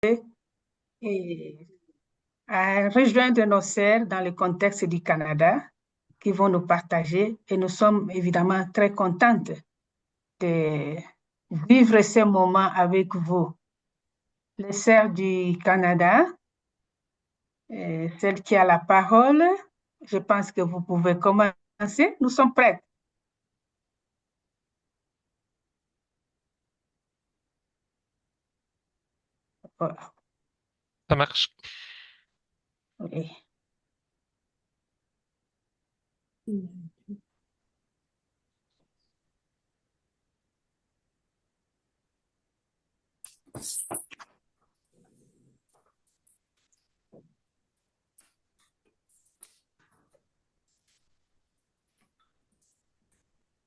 et à rejoindre nos sœurs dans le contexte du Canada qui vont nous partager et nous sommes évidemment très contentes de vivre ce moment avec vous. Les sœurs du Canada, celle qui a la parole, je pense que vous pouvez commencer. Nous sommes prêtes. Voilà. Ça marche. Oui.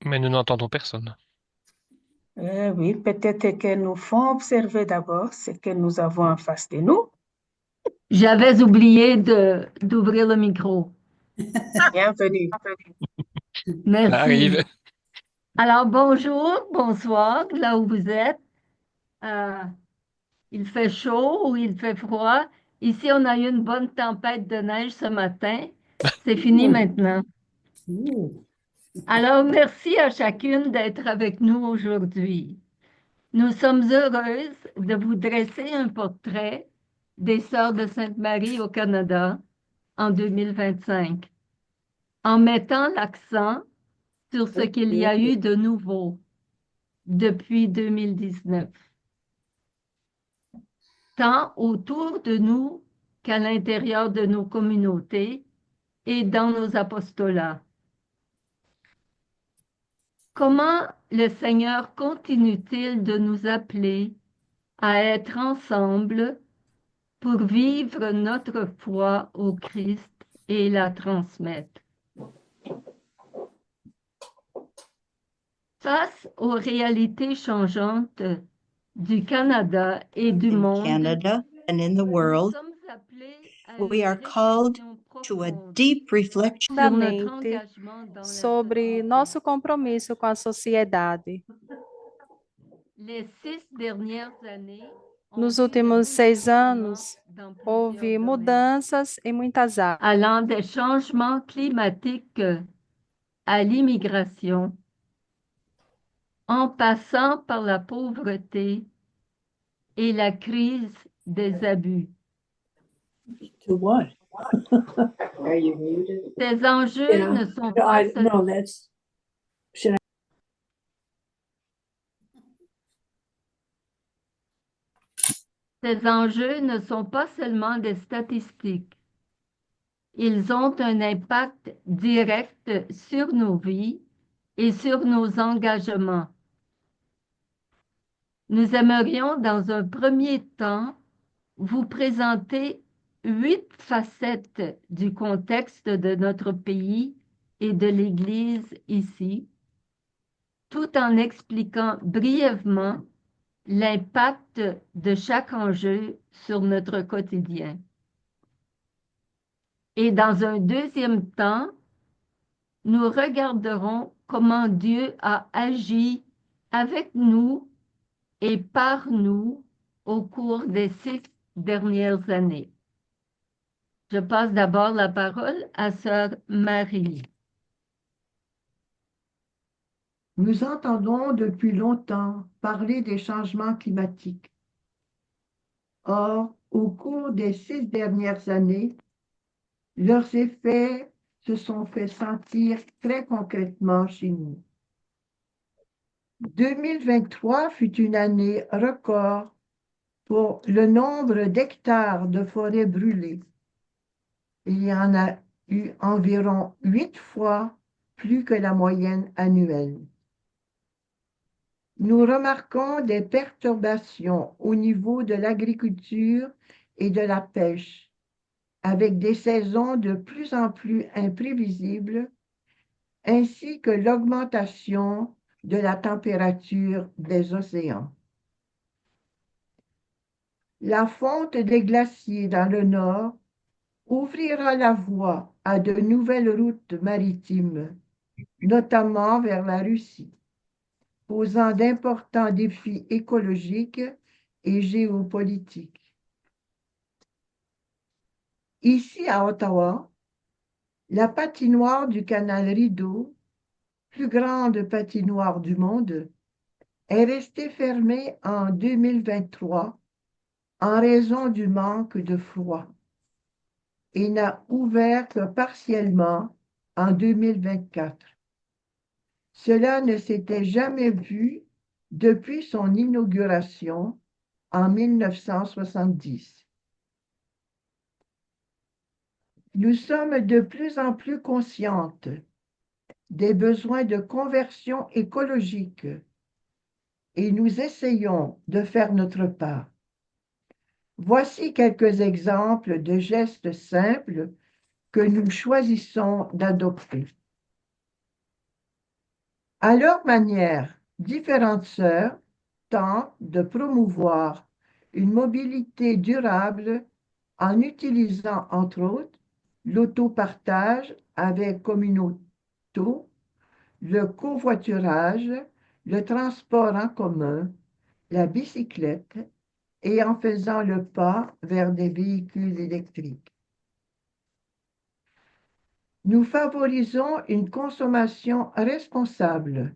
Mais nous n'entendons personne. Oui, peut-être qu'elles nous font observer d'abord ce que nous avons en face de nous. J'avais oublié d'ouvrir le micro. Bienvenue. Ça Merci. arrive. Alors, bonjour, bonsoir, là où vous êtes. Euh, il fait chaud ou il fait froid. Ici, on a eu une bonne tempête de neige ce matin. C'est fini maintenant. Alors, merci à chacune d'être avec nous aujourd'hui. Nous sommes heureuses de vous dresser un portrait des Sœurs de Sainte-Marie au Canada en 2025, en mettant l'accent sur ce qu'il y a eu de nouveau depuis 2019, tant autour de nous qu'à l'intérieur de nos communautés et dans nos apostolats. Comment le Seigneur continue-t-il de nous appeler à être ensemble pour vivre notre foi au Christ et la transmettre? Face aux réalités changeantes du Canada et du in monde, Canada and in the nous world, sommes appelés à we une are called réflexion to a profonde deep reflection sur notre Profundamente engagement dans la sobre société. nosso compromisso com a sociedade. Les 6 dernières années ont Nos vu des últimos 6 bouleversements anos, dans plusieurs houve domaines, mudanças em muitas áreas, allant des changements climatiques à l'immigration, en passant par la pauvreté et la crise des abus. To what? Are you muted? Ces enjeux Yeah. ne sont No, pas no, that's, should I? Ces enjeux ne sont pas seulement des statistiques. Ils ont un impact direct sur nos vies et sur nos engagements. Nous aimerions, dans un premier temps, vous présenter 8 facettes du contexte de notre pays et de l'Église ici, tout en expliquant brièvement l'impact de chaque enjeu sur notre quotidien. Et dans un deuxième temps, nous regarderons comment Dieu a agi avec nous et par nous au cours des 6 dernières années. Je passe d'abord la parole à Sœur Marie. Nous entendons depuis longtemps parler des changements climatiques. Or, au cours des 6 dernières années, leurs effets se sont fait sentir très concrètement chez nous. 2023 fut une année record pour le nombre d'hectares de forêts brûlées. Il y en a eu environ 8 fois plus que la moyenne annuelle. Nous remarquons des perturbations au niveau de l'agriculture et de la pêche, avec des saisons de plus en plus imprévisibles, ainsi que l'augmentation de la température des océans. La fonte des glaciers dans le nord ouvrira la voie à de nouvelles routes maritimes, notamment vers la Russie, posant d'importants défis écologiques et géopolitiques. Ici à Ottawa, la patinoire du canal Rideau, plus grande patinoire du monde, est restée fermée en 2023 en raison du manque de froid et n'a ouvert que partiellement en 2024. Cela ne s'était jamais vu depuis son inauguration en 1970. Nous sommes de plus en plus conscientes des besoins de conversion écologique et nous essayons de faire notre part. Voici quelques exemples de gestes simples que nous choisissons d'adopter. À leur manière, différentes sœurs tentent de promouvoir une mobilité durable en utilisant, entre autres, l'autopartage avec Communauto, le covoiturage, le transport en commun, la bicyclette et en faisant le pas vers des véhicules électriques. Nous favorisons une consommation responsable.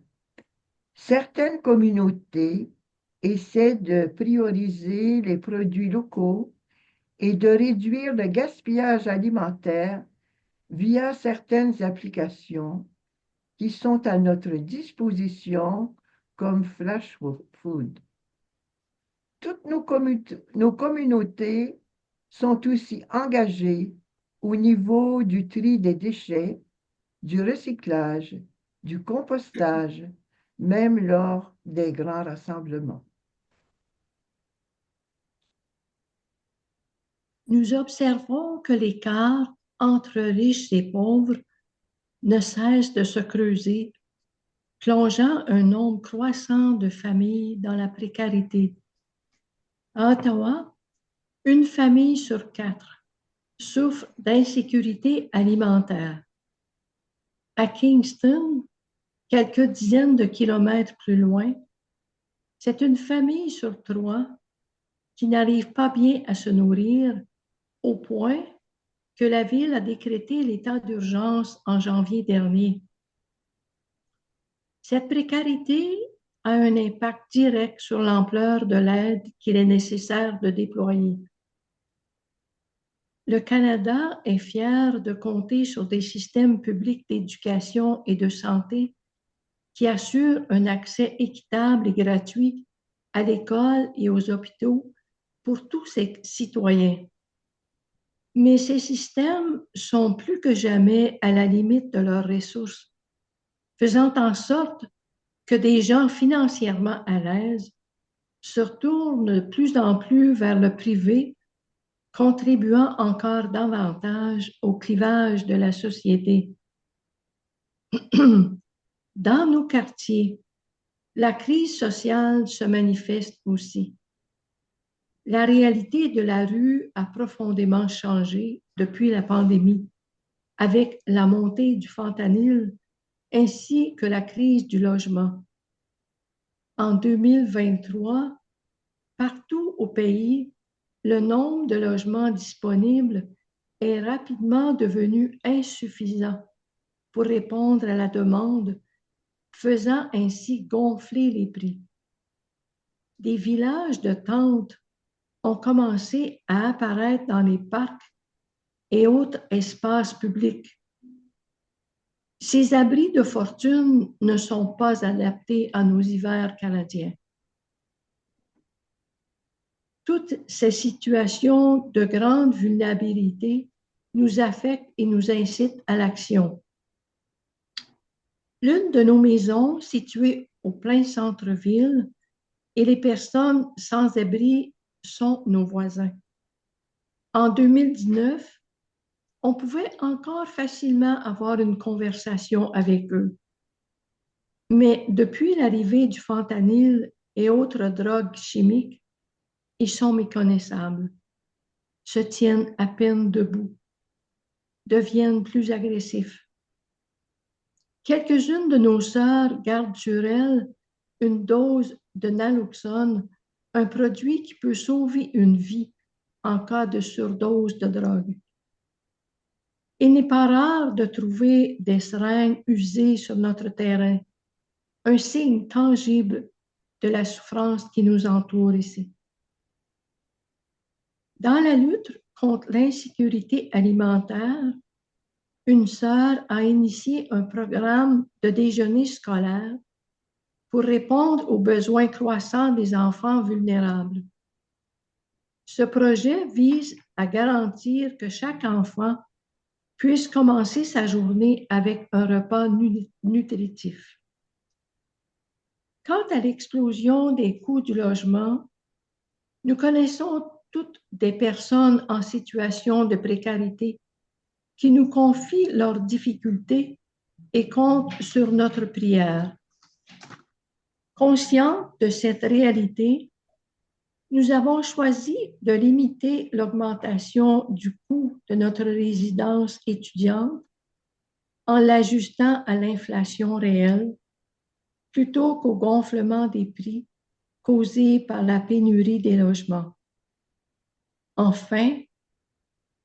Certaines communautés essaient de prioriser les produits locaux et de réduire le gaspillage alimentaire via certaines applications qui sont à notre disposition comme Flash Food. Toutes nos communautés sont aussi engagées au niveau du tri des déchets, du recyclage, du compostage, même lors des grands rassemblements. Nous observons que l'écart entre riches et pauvres ne cesse de se creuser, plongeant un nombre croissant de familles dans la précarité. À Ottawa, une famille sur 4 souffre d'insécurité alimentaire. À Kingston, quelques dizaines de kilomètres plus loin, c'est une famille sur 3 qui n'arrive pas bien à se nourrir au point que la ville a décrété l'état d'urgence en janvier dernier. Cette précarité a un impact direct sur l'ampleur de l'aide qu'il est nécessaire de déployer. Le Canada est fier de compter sur des systèmes publics d'éducation et de santé qui assurent un accès équitable et gratuit à l'école et aux hôpitaux pour tous ses citoyens. Mais ces systèmes sont plus que jamais à la limite de leurs ressources, faisant en sorte que des gens financièrement à l'aise se retournent de plus en plus vers le privé, contribuant encore davantage au clivage de la société. Dans nos quartiers, la crise sociale se manifeste aussi. La réalité de la rue a profondément changé depuis la pandémie, avec la montée du fentanyl ainsi que la crise du logement. En 2023, partout au pays, le nombre de logements disponibles est rapidement devenu insuffisant pour répondre à la demande, faisant ainsi gonfler les prix. Des villages de tentes ont commencé à apparaître dans les parcs et autres espaces publics. Ces abris de fortune ne sont pas adaptés à nos hivers canadiens. Toutes ces situations de grande vulnérabilité nous affectent et nous incitent à l'action. L'une de nos maisons, située au plein centre-ville, et les personnes sans abri sont nos voisins. En 2019, on pouvait encore facilement avoir une conversation avec eux. Mais depuis l'arrivée du fentanyl et autres drogues chimiques, ils sont méconnaissables, se tiennent à peine debout, deviennent plus agressifs. Quelques-unes de nos sœurs gardent sur elles une dose de naloxone, un produit qui peut sauver une vie en cas de surdose de drogue. Il n'est pas rare de trouver des seringues usées sur notre terrain, un signe tangible de la souffrance qui nous entoure ici. Dans la lutte contre l'insécurité alimentaire, une sœur a initié un programme de déjeuner scolaire pour répondre aux besoins croissants des enfants vulnérables. Ce projet vise à garantir que chaque enfant puisse commencer sa journée avec un repas nutritif. Quant à l'explosion des coûts du logement, nous connaissons toutes des personnes en situation de précarité qui nous confient leurs difficultés et comptent sur notre prière. Conscients de cette réalité, nous avons choisi de limiter l'augmentation du coût de notre résidence étudiante en l'ajustant à l'inflation réelle plutôt qu'au gonflement des prix causé par la pénurie des logements. Enfin,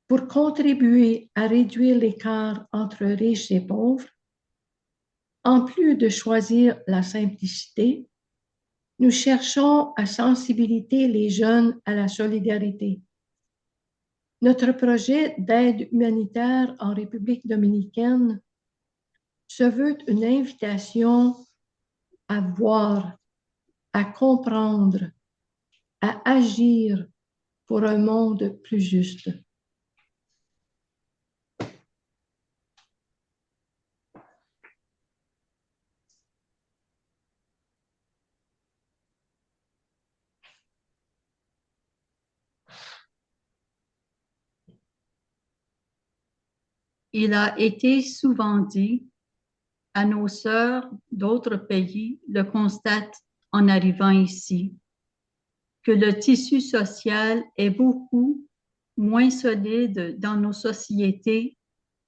pour contribuer à réduire l'écart entre riches et pauvres, en plus de choisir la simplicité, nous cherchons à sensibiliser les jeunes à la solidarité. Notre projet d'aide humanitaire en République dominicaine se veut une invitation à voir, à comprendre, à agir pour un monde plus juste. Il a été souvent dit à nos sœurs d'autres pays, le constatent en arrivant ici, que le tissu social est beaucoup moins solide dans nos sociétés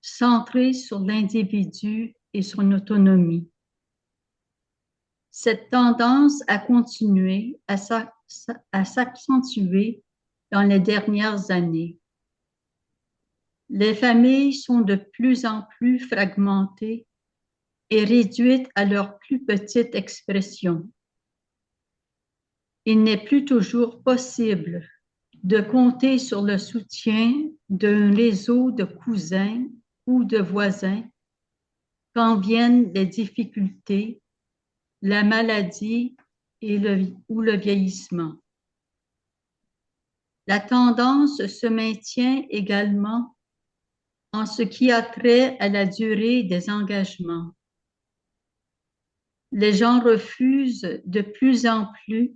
centrées sur l'individu et son autonomie. Cette tendance a continué à s'accentuer dans les dernières années. Les familles sont de plus en plus fragmentées et réduites à leur plus petite expression. Il n'est plus toujours possible de compter sur le soutien d'un réseau de cousins ou de voisins quand viennent les difficultés, la maladie ou le vieillissement. La tendance se maintient également en ce qui a trait à la durée des engagements. Les gens refusent de plus en plus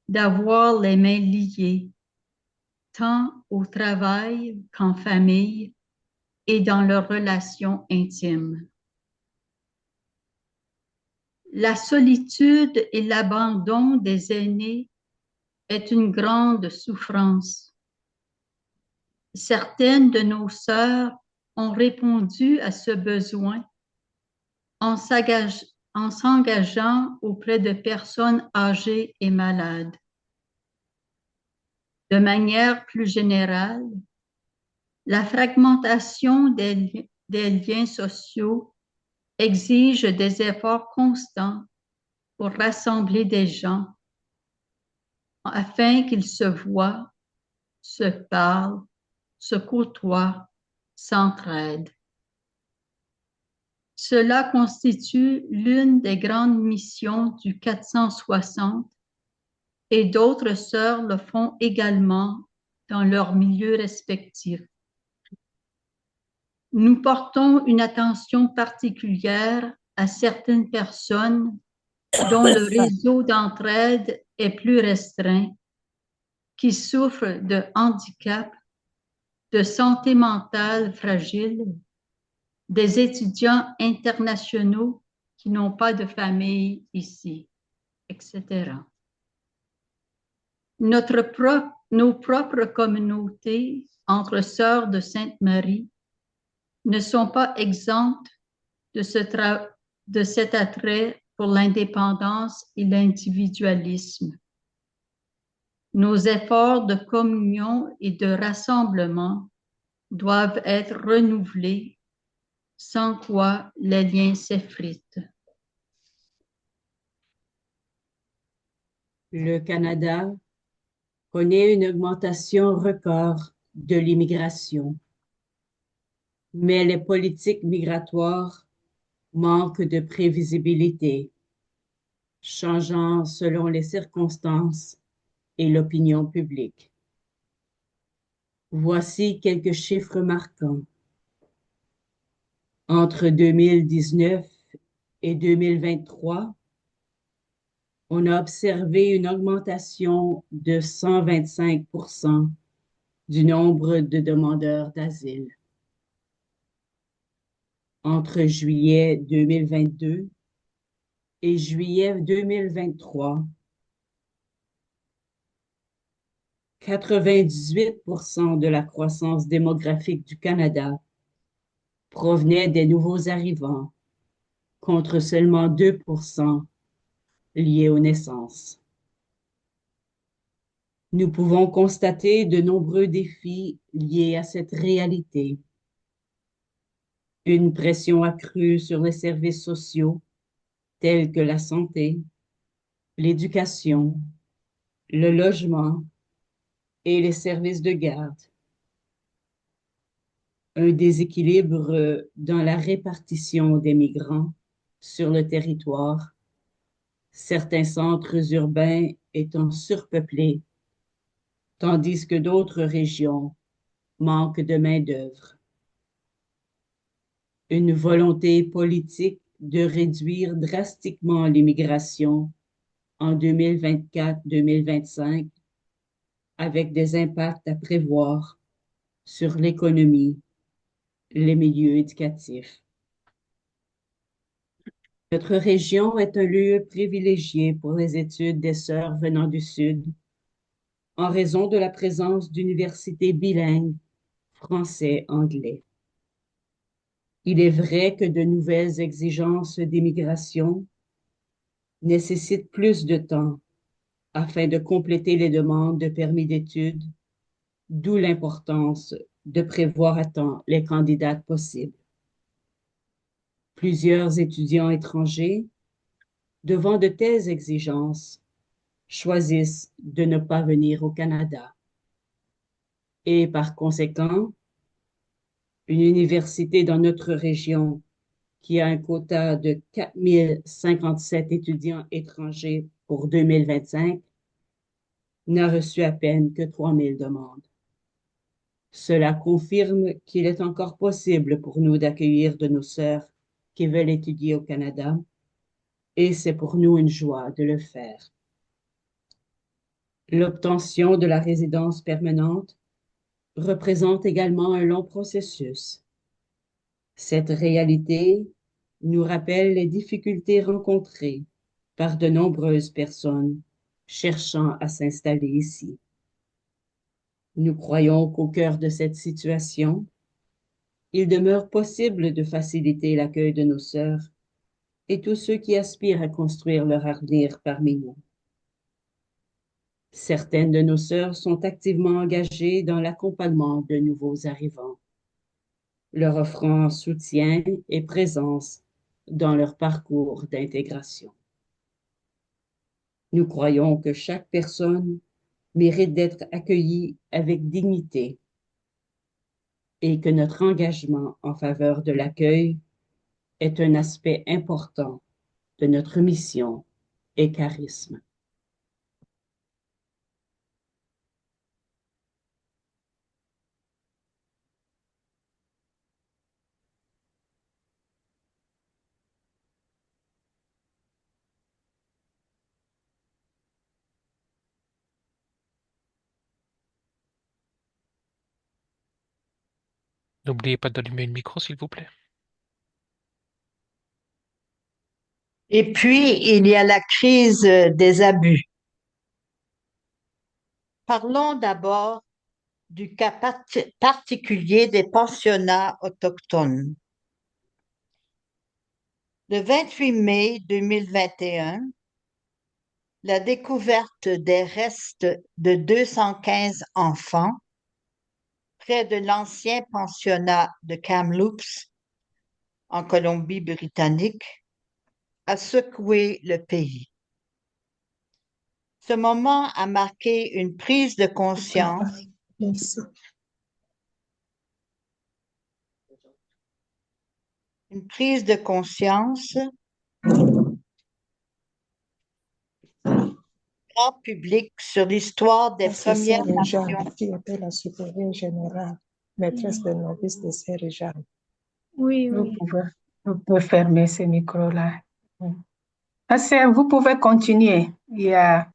d'avoir les mains liées, tant au travail qu'en famille et dans leurs relations intimes. La solitude et l'abandon des aînés est une grande souffrance. Certaines de nos sœurs ont répondu à ce besoin en s'engageant auprès de personnes âgées et malades. De manière plus générale, la fragmentation des liens sociaux exige des efforts constants pour rassembler des gens afin qu'ils se voient, se parlent, se côtoient, s'entraident. Cela constitue l'une des grandes missions du 460 et d'autres sœurs le font également dans leurs milieux respectifs. Nous portons une attention particulière à certaines personnes dont le réseau d'entraide est plus restreint, qui souffrent de handicap, de santé mentale fragile, des étudiants internationaux qui n'ont pas de famille ici, etc. Nos propres communautés entre sœurs de Sainte-Marie ne sont pas exemptes de cet attrait pour l'indépendance et l'individualisme. Nos efforts de communion et de rassemblement doivent être renouvelés, sans quoi les liens s'effritent. Le Canada connaît une augmentation record de l'immigration, mais les politiques migratoires manquent de prévisibilité, changeant selon les circonstances et l'opinion publique. Voici quelques chiffres marquants. Entre 2019 et 2023, on a observé une augmentation de 125% du nombre de demandeurs d'asile. Entre juillet 2022 et juillet 2023, 98% de la croissance démographique du Canada provenait des nouveaux arrivants, contre seulement 2% liés aux naissances. Nous pouvons constater de nombreux défis liés à cette réalité. Une pression accrue sur les services sociaux tels que la santé, l'éducation, le logement et les services de garde. Un déséquilibre dans la répartition des migrants sur le territoire, certains centres urbains étant surpeuplés, tandis que d'autres régions manquent de main-d'œuvre. Une volonté politique de réduire drastiquement l'immigration en 2024-2025 avec des impacts à prévoir sur l'économie, les milieux éducatifs. Notre région est un lieu privilégié pour les études des sœurs venant du Sud en raison de la présence d'universités bilingues français-anglais. Il est vrai que de nouvelles exigences d'immigration nécessitent plus de temps afin de compléter les demandes de permis d'études, d'où l'importance de prévoir à temps les candidates possibles. Plusieurs étudiants étrangers, devant de telles exigences, choisissent de ne pas venir au Canada. Et par conséquent, une université dans notre région qui a un quota de 4057 étudiants étrangers pour 2025 n'a reçu à peine que 3000 demandes. Cela confirme qu'il est encore possible pour nous d'accueillir de nos sœurs qui veulent étudier au Canada, et c'est pour nous une joie de le faire. L'obtention de la résidence permanente représente également un long processus. Cette réalité nous rappelle les difficultés rencontrées par de nombreuses personnes cherchant à s'installer ici. Nous croyons qu'au cœur de cette situation, il demeure possible de faciliter l'accueil de nos sœurs et tous ceux qui aspirent à construire leur avenir parmi nous. Certaines de nos sœurs sont activement engagées dans l'accompagnement de nouveaux arrivants, leur offrant soutien et présence dans leur parcours d'intégration. Nous croyons que chaque personne mérite d'être accueillie avec dignité et que notre engagement en faveur de l'accueil est un aspect important de notre mission et charisme. N'oubliez pas d'allumer le micro, s'il vous plaît. Et puis, il y a la crise des abus. Parlons d'abord du cas particulier des pensionnats autochtones. Le 28 mai 2021, la découverte des restes de 215 enfants près de l'ancien pensionnat de Kamloops, en Colombie-Britannique, a secoué le pays. Ce moment a marqué une prise de conscience Merci. une prise de conscience grand public sur l'histoire des C'est Premières Sœur Jeanne, Nations. qui était la supérieure générale, maîtresse de novice de Sœur Jeanne. Oui, Vous oui. pouvez fermer ce micro-là. Ma sœur, vous pouvez continuer. Il y a...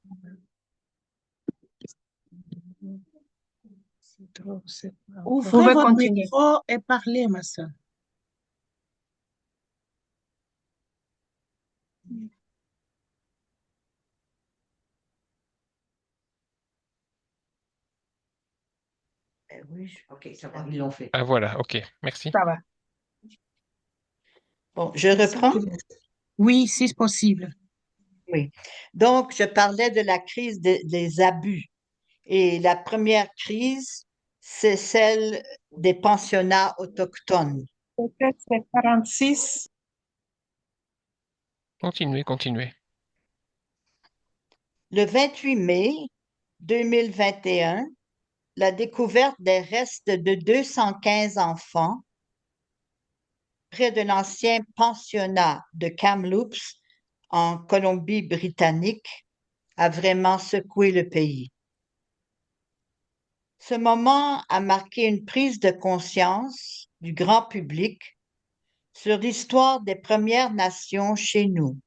Vous Ouvrez pouvez votre continuer. micro et parlez, ma soeur. Oui, OK, ça va, ils l'ont fait. Ah voilà, ok, merci. Ça va. bon, je reprends. Oui, si c'est possible. Oui. Donc, je parlais de la crise des abus. Et la première crise, c'est celle des pensionnats autochtones. Peut-être c'est 46. Continuez, continuez. Le 28 mai 2021, la découverte des restes de 215 enfants près de l'ancien pensionnat de Kamloops en Colombie-Britannique a vraiment secoué le pays. Ce moment a marqué une prise de conscience du grand public sur l'histoire des Premières Nations chez nous.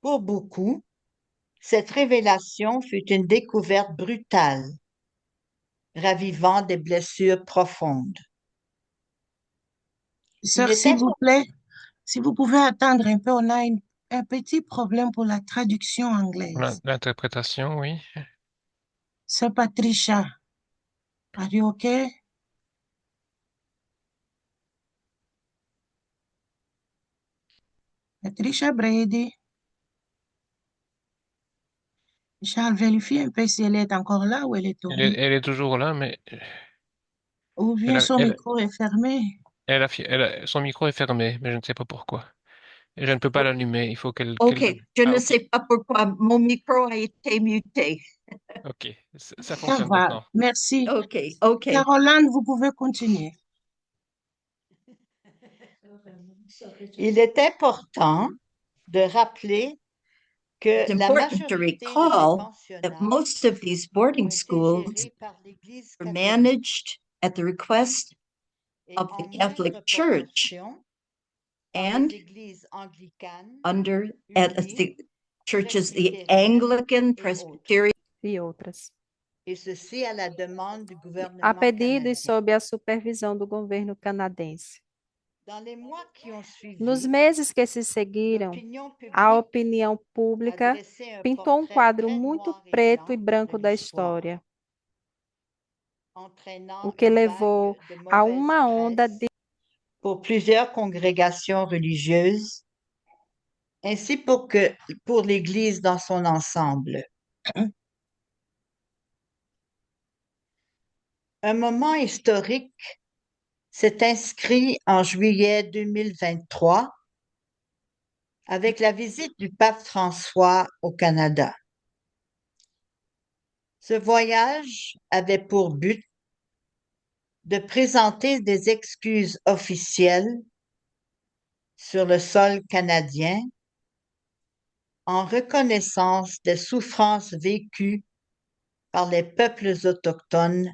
Pour beaucoup, cette révélation fut une découverte brutale, ravivant des blessures profondes. Sœur, est s'il vous important- plaît, si vous pouvez attendre un peu, on a un petit problème pour la traduction anglaise. L'interprétation, oui. Sœur Patricia, are you okay? Patricia Brady. Charles, vérifie un peu si elle est encore là ou elle est tournée. Elle est toujours là, mais Ou bien elle a, son elle, micro est fermé. son micro est fermé, mais je ne sais pas pourquoi. Et je ne peux pas l'allumer, il faut qu'elle... OK, je Ah, ne ok, sais pas pourquoi mon micro a été muté. ok, ça Ça fonctionne va, maintenant. merci. OK, OK. Caroline, vous pouvez continuer. Il est important de rappeler que It's la important to majorité de ces recall that pensionnats most of these ont boarding été schools gérés par l'Église are catholique managed at the request et of en the Catholic moindre Church proportion par and les églises anglicanes, under at unies, the churches, the presbytériennes Anglican, et autres. Presbyterian, e outras, Et ceci à la demande du a gouvernement pedido e canadien. sob a supervisão do governo canadense. Dans les mois qui ont Nos suivi, meses que se seguiram, l'opinion a publique opinião a pública dressé un pintou um portrait quadro très muito noir et preto e blanc branco de da l'histoire, história, entraînant o que une levou vague de a mauvaise uma onda presse pour plusieurs congrégations religieuses, ainsi pour l'Église dans son ensemble. Un moment historique s'est inscrit en juillet 2023 avec la visite du pape François au Canada. Ce voyage avait pour but de présenter des excuses officielles sur le sol canadien en reconnaissance des souffrances vécues par les peuples autochtones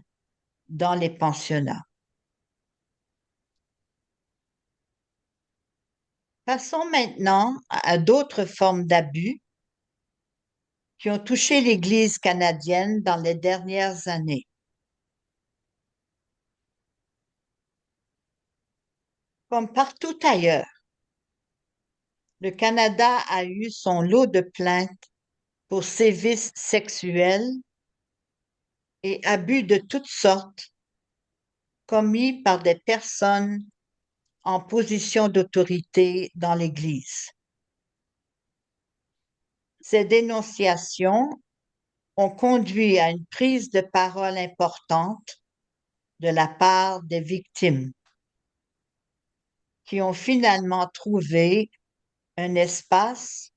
dans les pensionnats. Passons maintenant à d'autres formes d'abus qui ont touché l'Église canadienne dans les dernières années. Comme partout ailleurs, le Canada a eu son lot de plaintes pour sévices sexuels et abus de toutes sortes commis par des personnes en position d'autorité dans l'Église. Ces dénonciations ont conduit à une prise de parole importante de la part des victimes, qui ont finalement trouvé un espace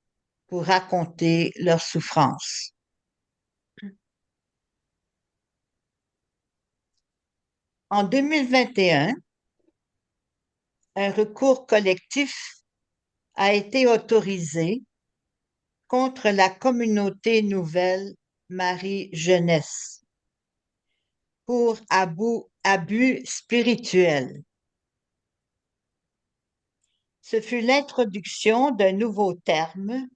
pour raconter leurs souffrances. En 2021, un recours collectif a été autorisé contre la communauté nouvelle Marie Jeunesse pour abus spirituels. Ce fut l'introduction d'un nouveau terme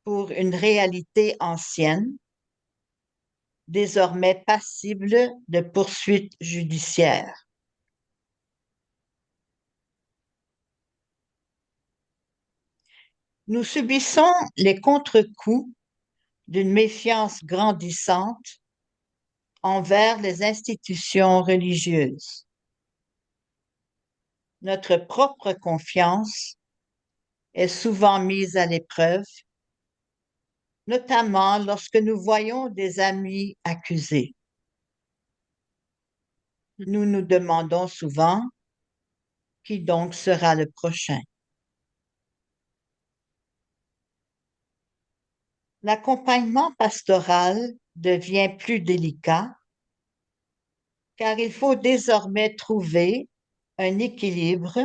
pour une réalité ancienne, désormais passible de poursuites judiciaires. Nous subissons les contre-coups d'une méfiance grandissante envers les institutions religieuses. Notre propre confiance est souvent mise à l'épreuve, notamment lorsque nous voyons des amis accusés. Nous nous demandons souvent qui donc sera le prochain. L'accompagnement pastoral devient plus délicat car il faut désormais trouver un équilibre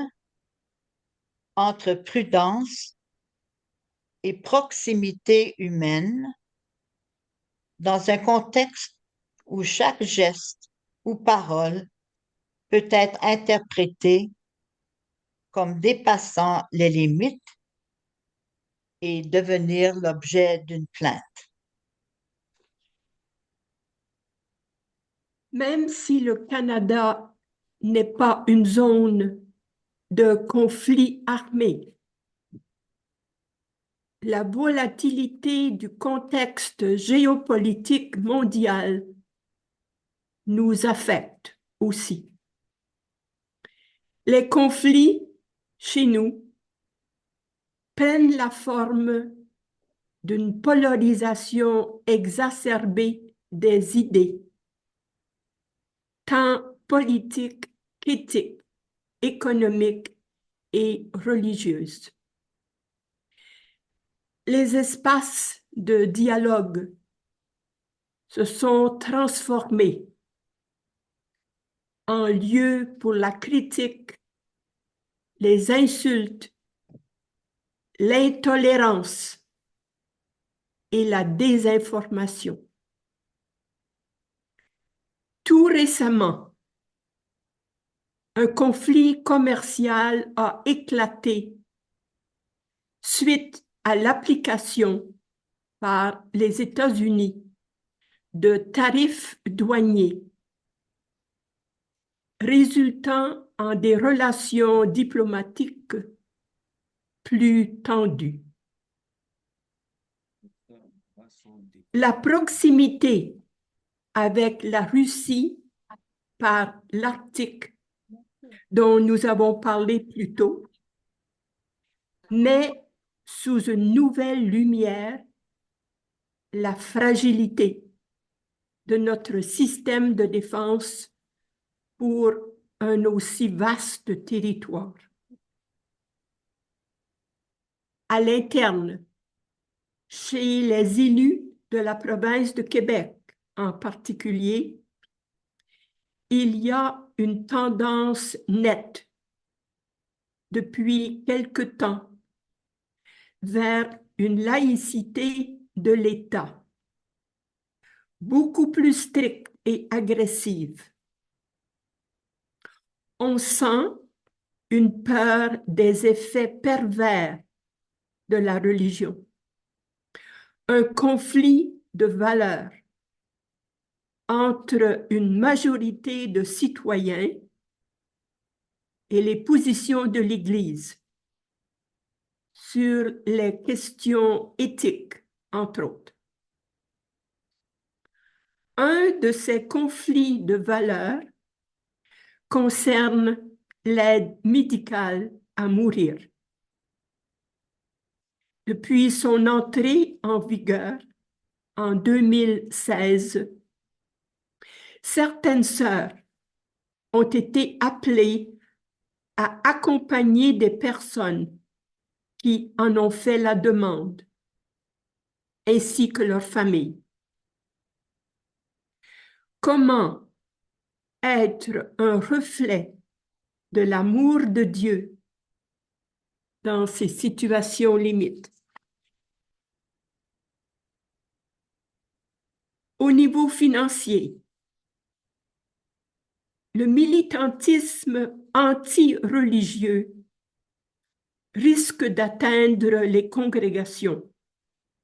entre prudence et proximité humaine dans un contexte où chaque geste ou parole peut être interprété comme dépassant les limites et devenir l'objet d'une plainte. Même si le Canada n'est pas une zone de conflit armé, la volatilité du contexte géopolitique mondial nous affecte aussi. Les conflits chez nous prennent la forme d'une polarisation exacerbée des idées, tant politiques qu'éthiques, économiques et religieuses. Les espaces de dialogue se sont transformés en lieu pour la critique, les insultes, l'intolérance et la désinformation. Tout récemment, un conflit commercial a éclaté suite à l'application par les États-Unis de tarifs douaniers, résultant en des relations diplomatiques plus tendues. La proximité avec la Russie par l'Arctique, dont nous avons parlé plus tôt, met sous une nouvelle lumière la fragilité de notre système de défense pour un aussi vaste territoire. À l'interne, chez les élus de la province de Québec en particulier, il y a une tendance nette depuis quelque temps vers une laïcité de l'État, beaucoup plus stricte et agressive. On sent une peur des effets pervers de la religion, un conflit de valeurs entre une majorité de citoyens et les positions de l'Église sur les questions éthiques, entre autres. Un de ces conflits de valeurs concerne l'aide médicale à mourir. Depuis son entrée en vigueur, en 2016, certaines sœurs ont été appelées à accompagner des personnes qui en ont fait la demande, ainsi que leurs familles. Comment être un reflet de l'amour de Dieu dans ces situations limites? Au niveau financier, le militantisme anti-religieux risque d'atteindre les congrégations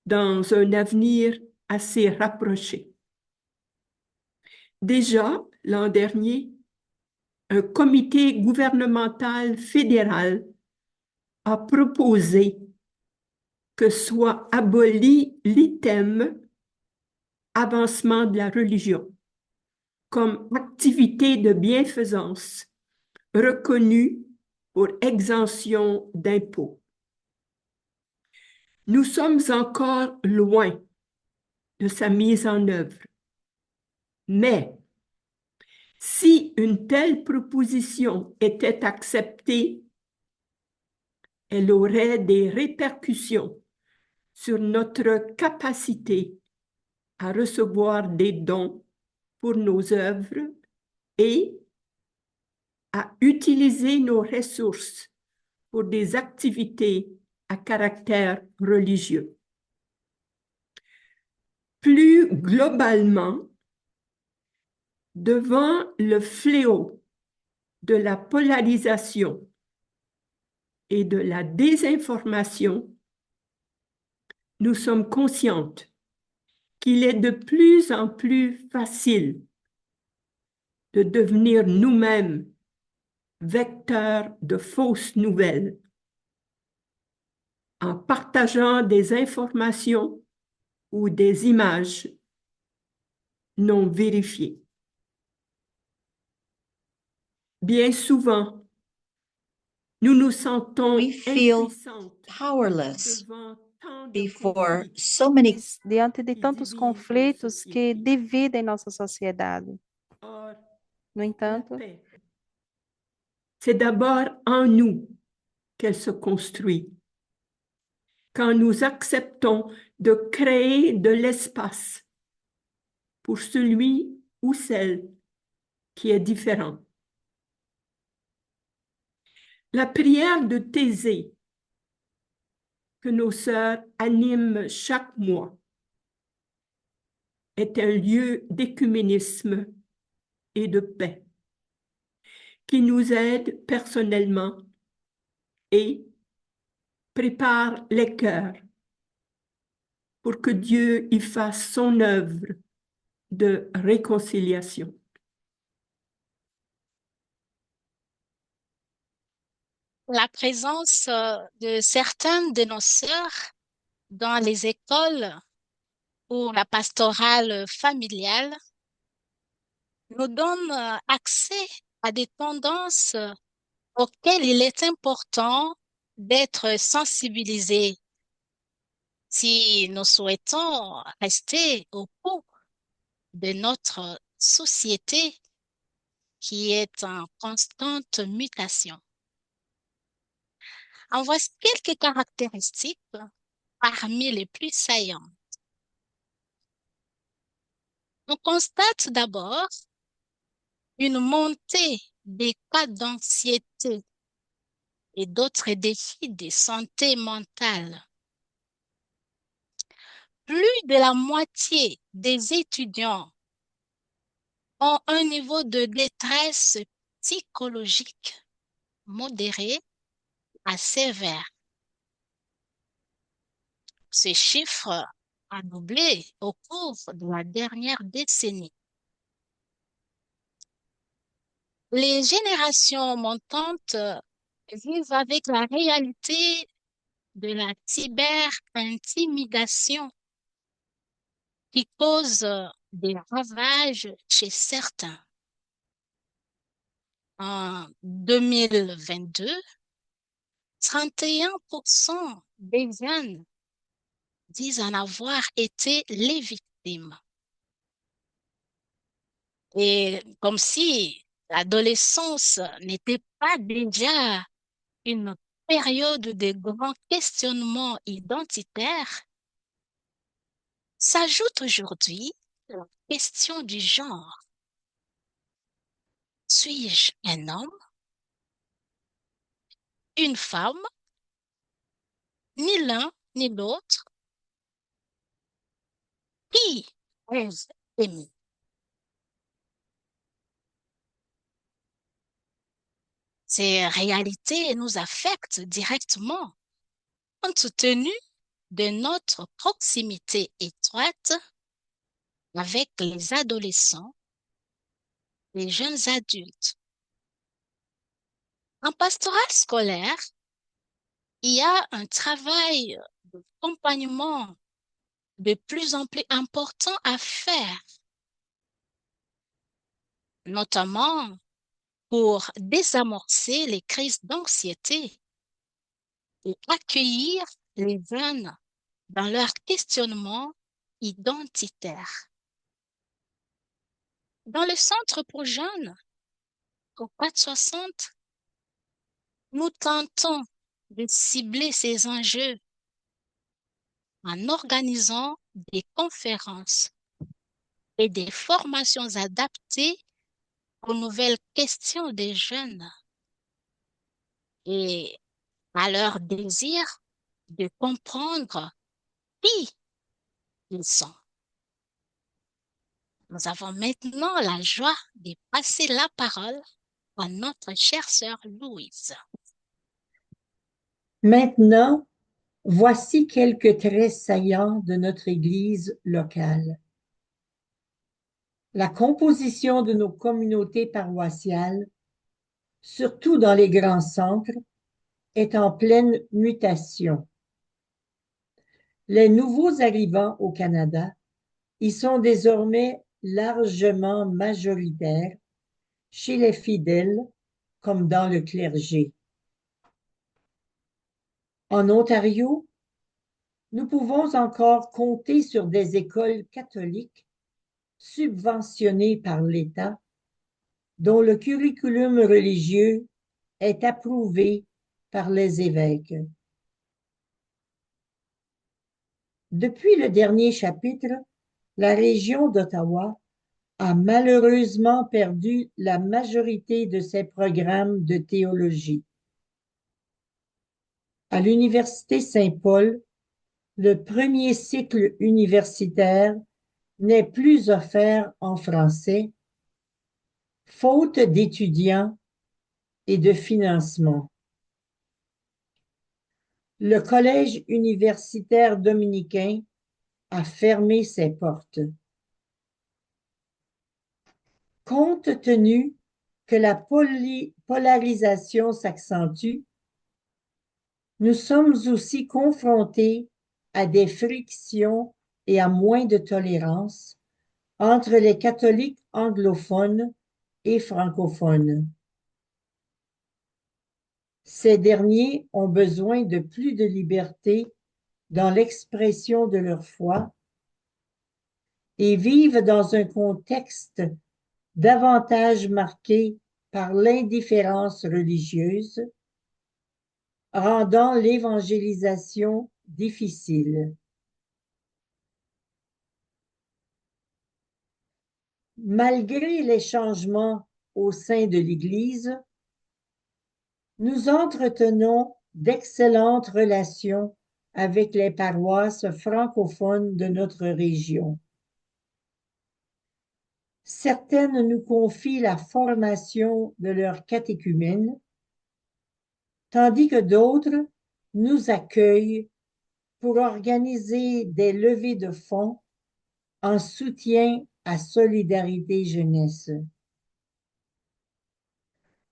dans un avenir assez rapproché. Déjà, l'an dernier, un comité gouvernemental fédéral a proposé que soit aboli l'item avancement de la religion comme activité de bienfaisance reconnue pour exemption d'impôts. Nous sommes encore loin de sa mise en œuvre, mais si une telle proposition était acceptée, elle aurait des répercussions sur notre capacité à recevoir des dons pour nos œuvres et à utiliser nos ressources pour des activités à caractère religieux. Plus globalement, devant le fléau de la polarisation et de la désinformation, nous sommes conscientes qu'il est de plus en plus facile de devenir nous-mêmes vecteurs de fausses nouvelles en partageant des informations ou des images non vérifiées. Bien souvent, nous nous sentons We feel impuissantes powerless devant tant de before conflits so many. Diante de qui tantos divident nos conflitos que sociétés. dividem nossa sociedade. Or, No la entanto, paix, c'est d'abord en nous qu'elle se construit. Quand nous acceptons de créer de l'espace pour celui ou celle qui est différent. La prière de Thésée que nos sœurs animent chaque mois est un lieu d'écuménisme et de paix qui nous aide personnellement et prépare les cœurs pour que Dieu y fasse son œuvre de réconciliation. La présence de certaines de nos sœurs dans les écoles ou la pastorale familiale nous donne accès à des tendances auxquelles il est important d'être sensibilisés si nous souhaitons rester au cours de notre société qui est en constante mutation. En voici quelques caractéristiques parmi les plus saillantes. On constate d'abord une montée des cas d'anxiété et d'autres défis de santé mentale. Plus de la moitié des étudiants ont un niveau de détresse psychologique modéré à sévère. Ce chiffre a doublé au cours de la dernière décennie. Les générations montantes vivent avec la réalité de la cyber-intimidation qui cause des ravages chez certains. En 2022, 31% des jeunes disent en avoir été les victimes. Et comme si l'adolescence n'était pas déjà une période de grands questionnements identitaires, s'ajoute aujourd'hui la question du genre. Suis-je un homme, une femme, ni l'un ni l'autre? Qui ai-je aimé? Ces réalités nous affectent directement, compte tenu de notre proximité étroite avec les adolescents, les jeunes adultes. En pastoral scolaire, il y a un travail d'accompagnement de plus en plus important à faire, notamment pour désamorcer les crises d'anxiété et accueillir les jeunes dans leur questionnement identitaire. Dans le centre pour jeunes, au 460, nous tentons de cibler ces enjeux en organisant des conférences et des formations adaptées aux nouvelles questions des jeunes et à leur désir de comprendre qui ils sont. Nous avons maintenant la joie de passer la parole à notre chère sœur Louise. Maintenant, voici quelques traits saillants de notre Église locale. La composition de nos communautés paroissiales, surtout dans les grands centres, est en pleine mutation. Les nouveaux arrivants au Canada y sont désormais largement majoritaires chez les fidèles comme dans le clergé. En Ontario, nous pouvons encore compter sur des écoles catholiques subventionnées par l'État, dont le curriculum religieux est approuvé par les évêques. Depuis le dernier chapitre, la région d'Ottawa a malheureusement perdu la majorité de ses programmes de théologie. À l'Université Saint-Paul, le premier cycle universitaire n'est plus offert en français, faute d'étudiants et de financement. Le Collège universitaire dominicain a fermé ses portes. Compte tenu que la polarisation s'accentue, nous sommes aussi confrontés à des frictions et à moins de tolérance entre les catholiques anglophones et francophones. Ces derniers ont besoin de plus de liberté dans l'expression de leur foi et vivent dans un contexte davantage marqué par l'indifférence religieuse, rendant l'évangélisation difficile. Malgré les changements au sein de l'Église, nous entretenons d'excellentes relations avec les paroisses francophones de notre région. Certaines nous confient la formation de leurs catéchumènes, tandis que d'autres nous accueillent pour organiser des levées de fonds en soutien à Solidarité Jeunesse.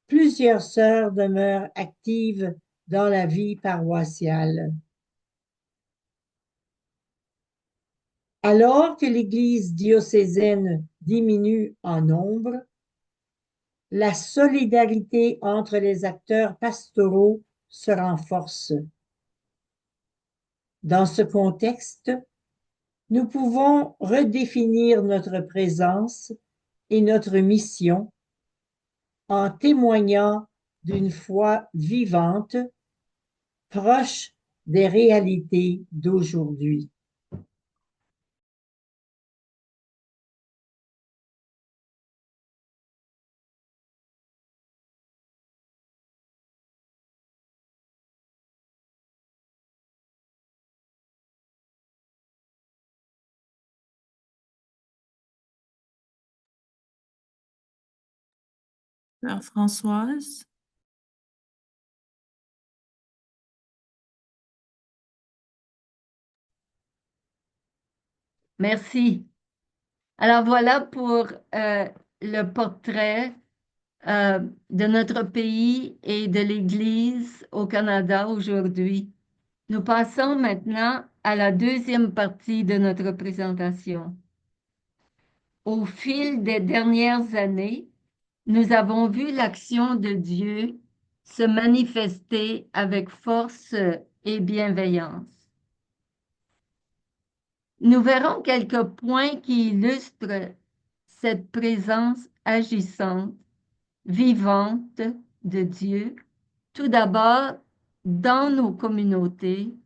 Plusieurs sœurs demeurent actives dans la vie paroissiale. Alors que l'Église diocésaine diminue en nombre, la solidarité entre les acteurs pastoraux se renforce. Dans ce contexte, nous pouvons redéfinir notre présence et notre mission en témoignant d'une foi vivante, proche des réalités d'aujourd'hui. Sœur Françoise. Merci. Alors voilà pour le portrait de notre pays et de l'Église au Canada aujourd'hui. Nous passons maintenant à la deuxième partie de notre présentation. Au fil des dernières années, nous avons vu l'action de Dieu se manifester avec force et bienveillance. Nous verrons quelques points qui illustrent cette présence agissante, vivante de Dieu, tout d'abord dans nos communautés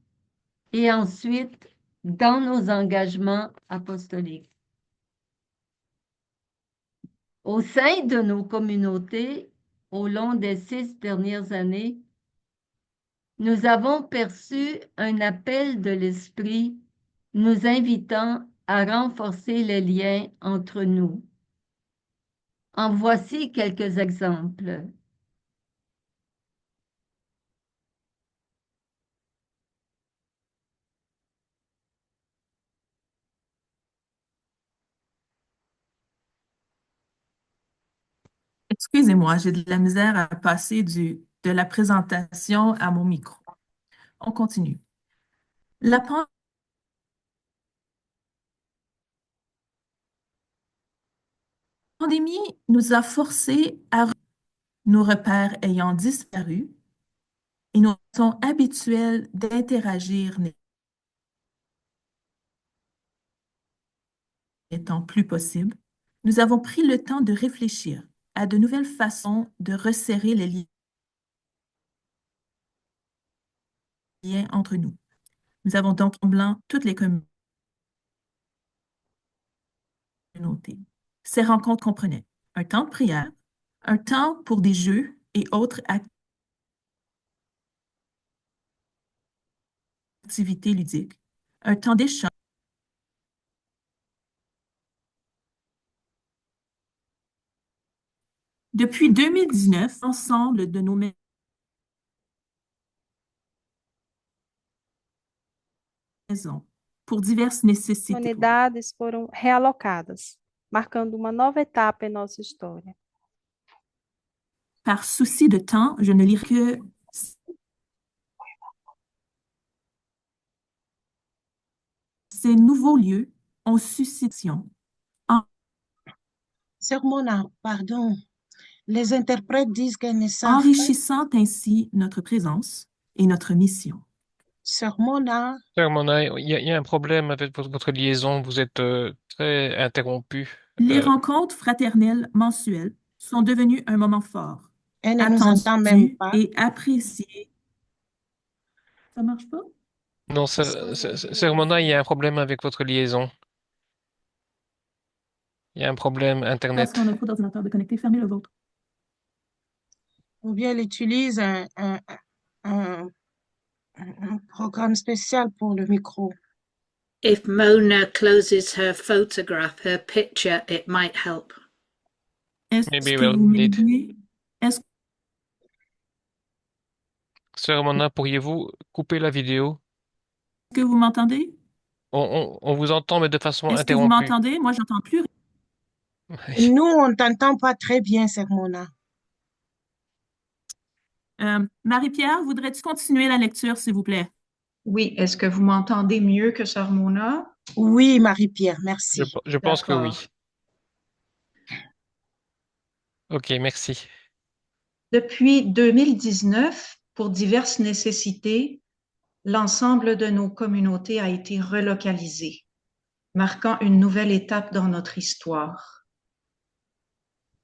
et ensuite dans nos engagements apostoliques. Au sein de nos communautés, au long des 6 dernières années, nous avons perçu un appel de l'Esprit nous invitant à renforcer les liens entre nous. En voici quelques exemples. Excusez-moi, j'ai de la misère à passer de la présentation à mon micro. On continue. La pandémie nous a forcés à nos repères ayant disparu et nos façons habituelles d'interagir n'étant plus possibles. Nous avons pris le temps de réfléchir à de nouvelles façons de resserrer les liens entre nous. Nous avons donc en blanc toutes les communautés. Ces rencontres comprenaient un temps de prière, un temps pour des jeux et autres activités ludiques, un temps d'échange. Depuis 2019, l'ensemble de nos maisons, pour diverses nécessités. Unidades foram realocadas, marcando uma nova etapa em nossa história. Par souci de temps, je ne lirai que ces nouveaux lieux ont suscité Sœur Mona, pardon. Les interprètes disent qu'elles ne savent pas. enrichissant ainsi notre présence et notre mission. Sœur Mona, Sœur Mona, il y a un problème avec votre liaison. Vous êtes très interrompu. Les rencontres fraternelles mensuelles sont devenues un moment fort, elle ne nous entend même attendu pas. et apprécié. Ça marche pas? Non, Sœur Mona, il y a un problème avec votre liaison. Il y a un problème Parce Internet. qu'on a trop d'ordinateurs de connectés, fermez le vôtre. Ou bien elle utilise un programme spécial pour le micro. If Mona closes her photograph, her picture, it might help. Est-ce Maybe que we'll vous need. m'aidez? Est-ce Sœur Mona, pourriez-vous couper la vidéo? que vous m'entendez? On vous entend, mais de façon Est-ce que vous interrompue. m'entendez? Moi, j'entends plus. Nous, on ne t'entend pas très bien, Sœur Mona. Marie-Pierre, voudrais-tu continuer la lecture, s'il vous plaît? Oui, est-ce que vous m'entendez mieux que Sœur Mona? Oui, Marie-Pierre, merci. Je pense que oui. D'accord. Ok, merci. Depuis 2019, pour diverses nécessités, l'ensemble de nos communautés a été relocalisé, marquant une nouvelle étape dans notre histoire.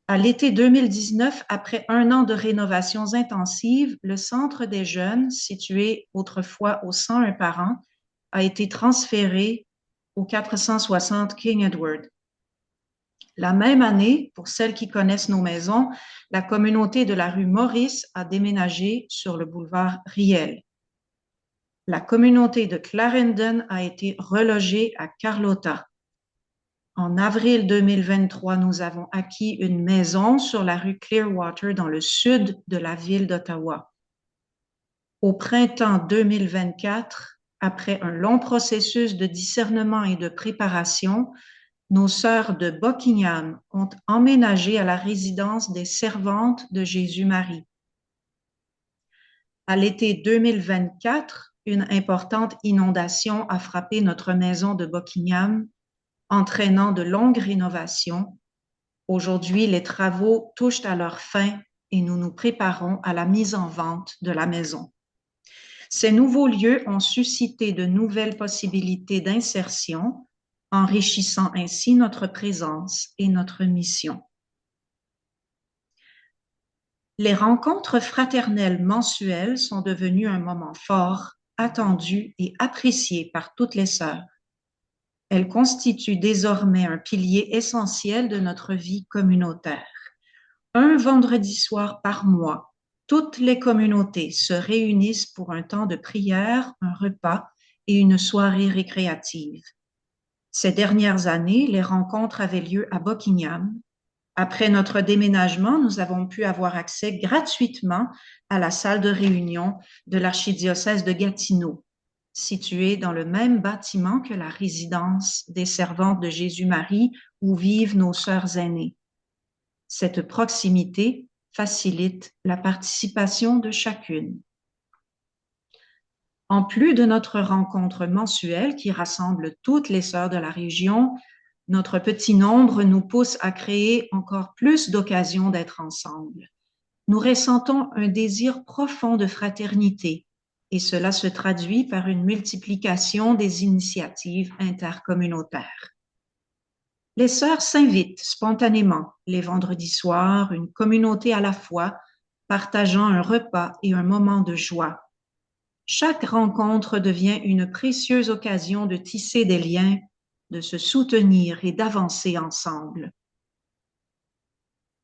À l'été 2019, après un an de rénovations intensives, le Centre des jeunes, situé autrefois au 101 par an, a été transféré au 460 King Edward. La même année, pour celles qui connaissent nos maisons, la communauté de la rue Maurice a déménagé sur le boulevard Riel. La communauté de Clarendon a été relogée à Carlotta. En avril 2023, nous avons acquis une maison sur la rue Clearwater dans le sud de la ville d'Ottawa. Au printemps 2024, après un long processus de discernement et de préparation, nos sœurs de Buckingham ont emménagé à la résidence des servantes de Jésus-Marie. À l'été 2024, une importante inondation a frappé notre maison de Buckingham, entraînant de longues rénovations. Aujourd'hui, les travaux touchent à leur fin et nous nous préparons à la mise en vente de la maison. Ces nouveaux lieux ont suscité de nouvelles possibilités d'insertion, enrichissant ainsi notre présence et notre mission. Les rencontres fraternelles mensuelles sont devenues un moment fort, attendu et apprécié par toutes les sœurs. Elles constituent désormais un pilier essentiel de notre vie communautaire. Un vendredi soir par mois, toutes les communautés se réunissent pour un temps de prière, un repas et une soirée récréative. Ces dernières années, les rencontres avaient lieu à Buckingham. Après notre déménagement, nous avons pu avoir accès gratuitement à la salle de réunion de l'archidiocèse de Gatineau, située dans le même bâtiment que la résidence des servantes de Jésus-Marie où vivent nos sœurs aînées. Cette proximité facilite la participation de chacune. En plus de notre rencontre mensuelle qui rassemble toutes les sœurs de la région, notre petit nombre nous pousse à créer encore plus d'occasions d'être ensemble. Nous ressentons un désir profond de fraternité et cela se traduit par une multiplication des initiatives intercommunautaires. Les sœurs s'invitent spontanément les vendredis soirs, une communauté à la fois, partageant un repas et un moment de joie. Chaque rencontre devient une précieuse occasion de tisser des liens, de se soutenir et d'avancer ensemble.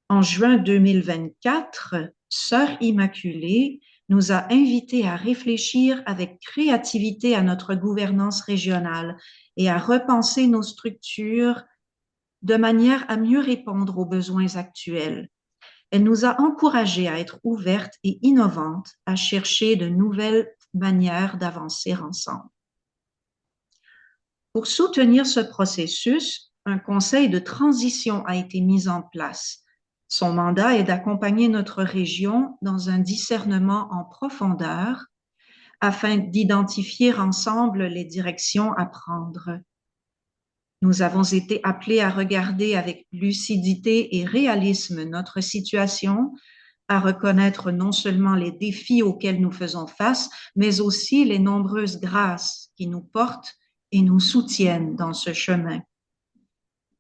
En juin 2024, Sœur Immaculée nous a invités à réfléchir avec créativité à notre gouvernance régionale et à repenser nos structures de manière à mieux répondre aux besoins actuels. Elle nous a encouragés à être ouvertes et innovantes, à chercher de nouvelles manières d'avancer ensemble. Pour soutenir ce processus, un conseil de transition a été mis en place. Son mandat est d'accompagner notre région dans un discernement en profondeur afin d'identifier ensemble les directions à prendre. Nous avons été appelés à regarder avec lucidité et réalisme notre situation, à reconnaître non seulement les défis auxquels nous faisons face, mais aussi les nombreuses grâces qui nous portent et nous soutiennent dans ce chemin.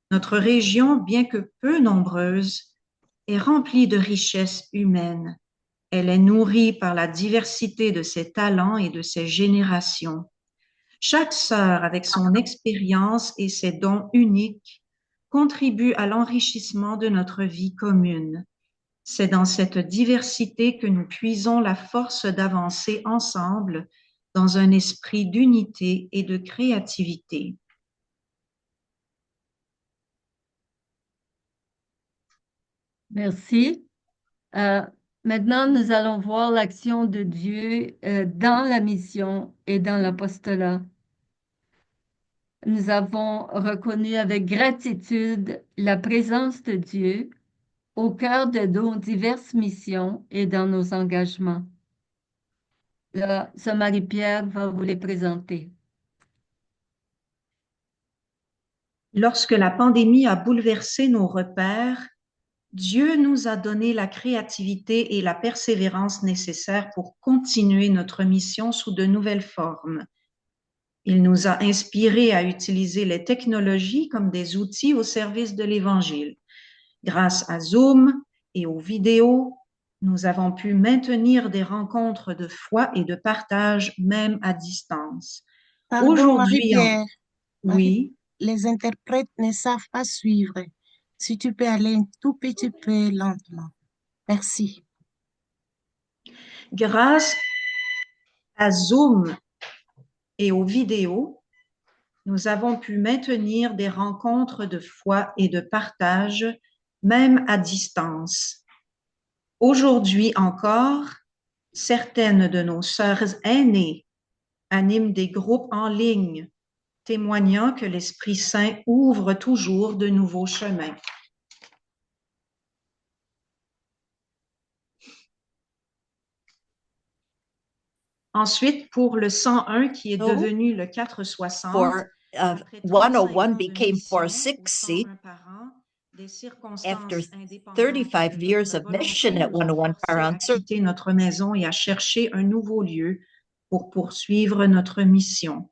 Notre région, bien que peu nombreuse, est remplie de richesses humaines. Elle est nourrie par la diversité de ses talents et de ses générations. Chaque sœur, avec son expérience et ses dons uniques, contribue à l'enrichissement de notre vie commune. C'est dans cette diversité que nous puisons la force d'avancer ensemble dans un esprit d'unité et de créativité. Merci. Maintenant, nous allons voir l'action de Dieu dans la mission et dans l'apostolat. Nous avons reconnu avec gratitude la présence de Dieu au cœur de nos diverses missions et dans nos engagements. Là, Sœur Marie-Pierre va vous les présenter. Lorsque la pandémie a bouleversé nos repères, Dieu nous a donné la créativité et la persévérance nécessaires pour continuer notre mission sous de nouvelles formes. Il nous a inspirés à utiliser les technologies comme des outils au service de l'Évangile. Grâce à Zoom et aux vidéos, nous avons pu maintenir des rencontres de foi et de partage même à distance. Pardon, Aujourd'hui, Marie-Pierre. oui, Les interprètes ne savent pas suivre. Si tu peux aller un tout petit peu lentement. Merci. grâce à Zoom et aux vidéos, nous avons pu maintenir des rencontres de foi et de partage, même à distance. Aujourd'hui encore, certaines de nos sœurs aînées animent des groupes en ligne, témoignant que l'Esprit Saint ouvre toujours de nouveaux chemins. Ensuite, pour le 101 qui est devenu le 460, For 101 became 460 after 35 years of mission at 101 Paran. Quitter notre maison et à chercher un nouveau lieu pour poursuivre notre mission.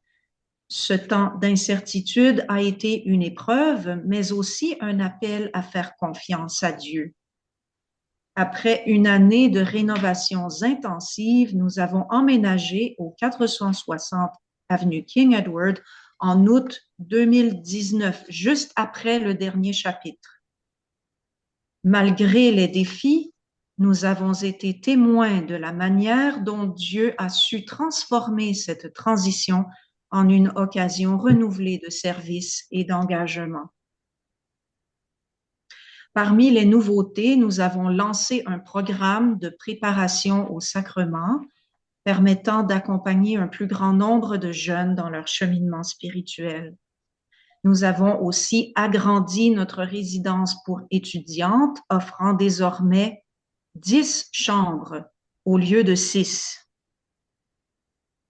Ce temps d'incertitude a été une épreuve, mais aussi un appel à faire confiance à Dieu. Après une année de rénovations intensives, nous avons emménagé au 460 avenue King Edward en août 2019, juste après le dernier chapitre. Malgré les défis, nous avons été témoins de la manière dont Dieu a su transformer cette transition en une occasion renouvelée de service et d'engagement. Parmi les nouveautés, nous avons lancé un programme de préparation au sacrement permettant d'accompagner un plus grand nombre de jeunes dans leur cheminement spirituel. Nous avons aussi agrandi notre résidence pour étudiantes, offrant désormais 10 chambres au lieu de 6.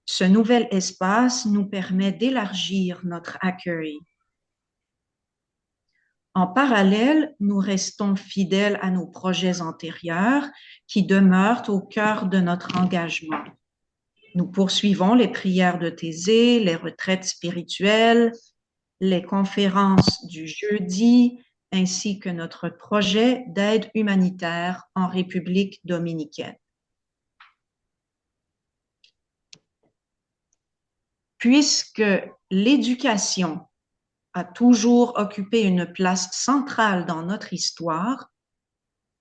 Ce nouvel espace nous permet d'élargir notre accueil. En parallèle, nous restons fidèles à nos projets antérieurs qui demeurent au cœur de notre engagement. Nous poursuivons les prières de Thésée, les retraites spirituelles, les conférences du jeudi, ainsi que notre projet d'aide humanitaire en République dominicaine. Puisque l'éducation a toujours occupé une place centrale dans notre histoire,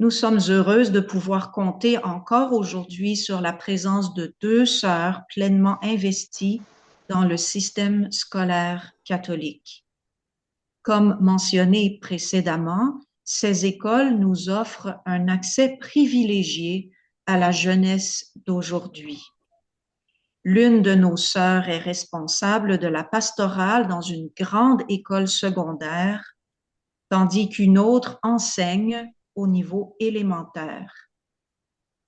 nous sommes heureuses de pouvoir compter encore aujourd'hui sur la présence de 2 sœurs pleinement investies dans le système scolaire catholique. Comme mentionné précédemment, ces écoles nous offrent un accès privilégié à la jeunesse d'aujourd'hui. L'une de nos sœurs est responsable de la pastorale dans une grande école secondaire, tandis qu'une autre enseigne au niveau élémentaire.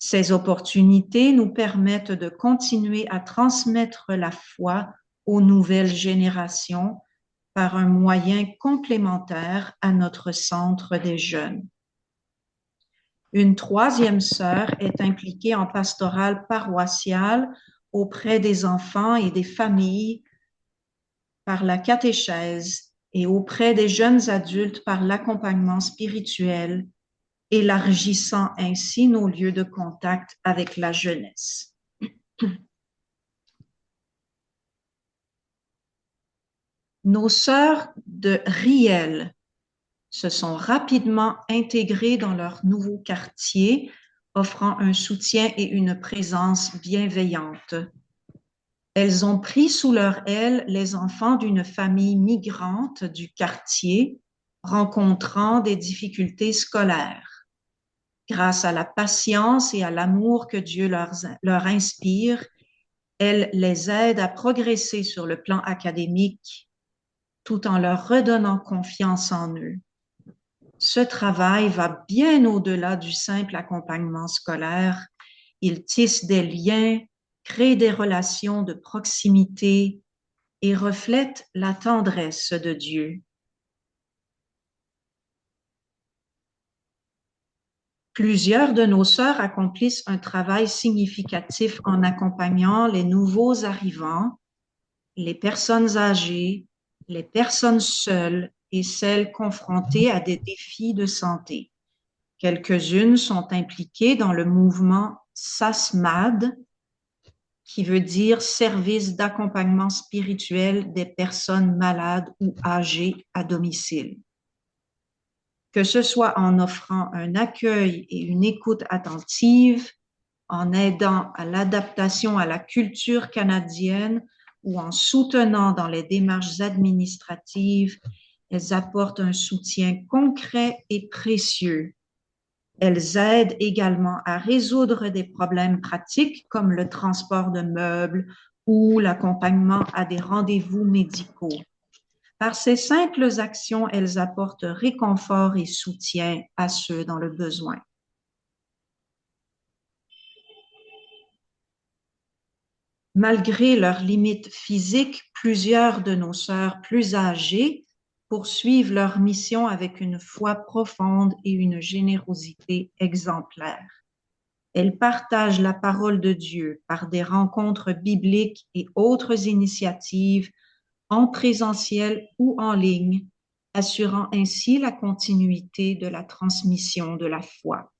Ces opportunités nous permettent de continuer à transmettre la foi aux nouvelles générations par un moyen complémentaire à notre centre des jeunes. Une 3e sœur est impliquée en pastorale paroissiale auprès des enfants et des familles par la catéchèse et auprès des jeunes adultes par l'accompagnement spirituel, élargissant ainsi nos lieux de contact avec la jeunesse. Nos sœurs de Riel se sont rapidement intégrées dans leur nouveau quartier, offrant un soutien et une présence bienveillante. Elles ont pris sous leur aile les enfants d'une famille migrante du quartier, rencontrant des difficultés scolaires. Grâce à la patience et à l'amour que Dieu leur inspire, elles les aident à progresser sur le plan académique, tout en leur redonnant confiance en eux. Ce travail va bien au-delà du simple accompagnement scolaire. Il tisse des liens, crée des relations de proximité et reflète la tendresse de Dieu. Plusieurs de nos sœurs accomplissent un travail significatif en accompagnant les nouveaux arrivants, les personnes âgées, les personnes seules et celles confrontées à des défis de santé. Quelques-unes sont impliquées dans le mouvement SASMAD, qui veut dire Service d'accompagnement spirituel des personnes malades ou âgées à domicile. Que ce soit en offrant un accueil et une écoute attentive, en aidant à l'adaptation à la culture canadienne ou en soutenant dans les démarches administratives, elles apportent un soutien concret et précieux. Elles aident également à résoudre des problèmes pratiques comme le transport de meubles ou l'accompagnement à des rendez-vous médicaux. Par ces simples actions, elles apportent réconfort et soutien à ceux dans le besoin. Malgré leurs limites physiques, plusieurs de nos sœurs plus âgées poursuivent leur mission avec une foi profonde et une générosité exemplaire. Elles partagent la parole de Dieu par des rencontres bibliques et autres initiatives en présentiel ou en ligne, assurant ainsi la continuité de la transmission de la foi.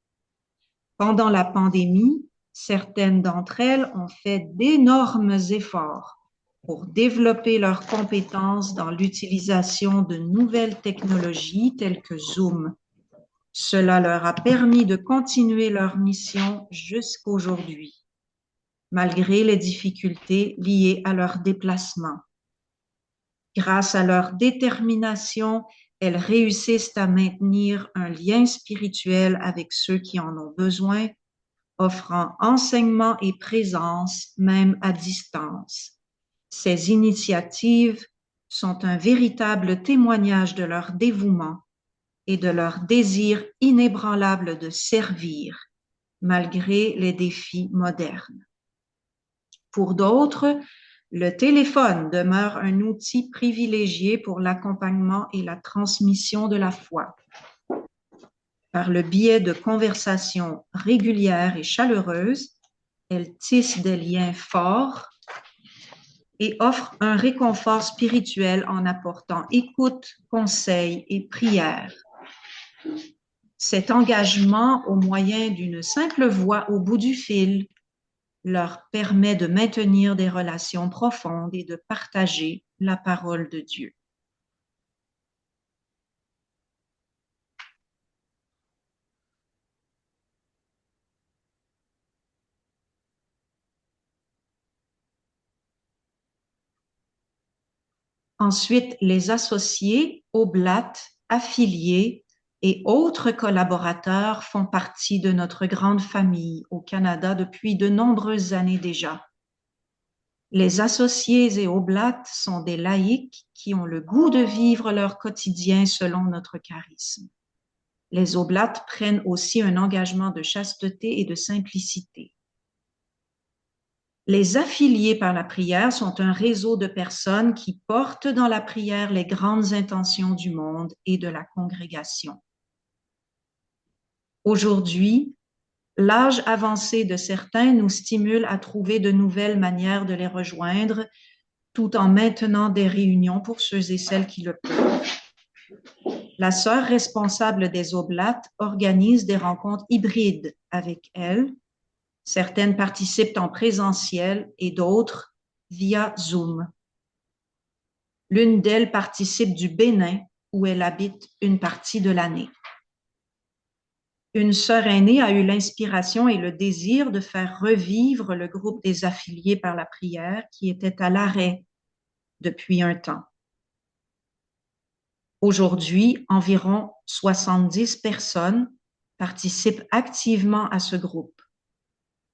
Pendant la pandémie, certaines d'entre elles ont fait d'énormes efforts pour développer leurs compétences dans l'utilisation de nouvelles technologies telles que Zoom. Cela leur a permis de continuer leur mission jusqu'aujourd'hui, malgré les difficultés liées à leur déplacement. Grâce à leur détermination, elles réussissent à maintenir un lien spirituel avec ceux qui en ont besoin, offrant enseignement et présence, même à distance. Ces initiatives sont un véritable témoignage de leur dévouement et de leur désir inébranlable de servir, malgré les défis modernes. Pour d'autres, le téléphone demeure un outil privilégié pour l'accompagnement et la transmission de la foi. Par le biais de conversations régulières et chaleureuses, elles tissent des liens forts et offrent un réconfort spirituel en apportant écoute, conseils et prières. Cet engagement au moyen d'une simple voix au bout du fil leur permet de maintenir des relations profondes et de partager la parole de Dieu. Ensuite, les associés, oblates, affiliés et autres collaborateurs font partie de notre grande famille au Canada depuis de nombreuses années déjà. Les associés et oblates sont des laïcs qui ont le goût de vivre leur quotidien selon notre charisme. Les oblates prennent aussi un engagement de chasteté et de simplicité. Les affiliés par la prière sont un réseau de personnes qui portent dans la prière les grandes intentions du monde et de la congrégation. Aujourd'hui, l'âge avancé de certains nous stimule à trouver de nouvelles manières de les rejoindre, tout en maintenant des réunions pour ceux et celles qui le peuvent. La sœur responsable des oblates organise des rencontres hybrides avec elles. Certaines participent en présentiel et d'autres via Zoom. L'une d'elles participe du Bénin où elle habite une partie de l'année. Une sœur aînée a eu l'inspiration et le désir de faire revivre le groupe des affiliés par la prière qui était à l'arrêt depuis un temps. Aujourd'hui, environ 70 personnes participent activement à ce groupe.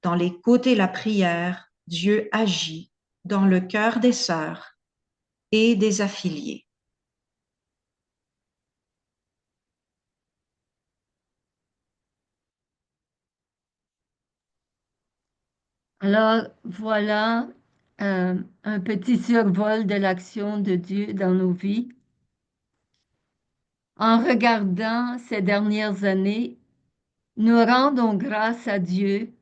Dans l'écoute et la prière, Dieu agit dans le cœur des sœurs et des affiliés. Alors, voilà un petit survol de l'action de Dieu dans nos vies. En regardant ces dernières années, Nous rendons grâce à Dieu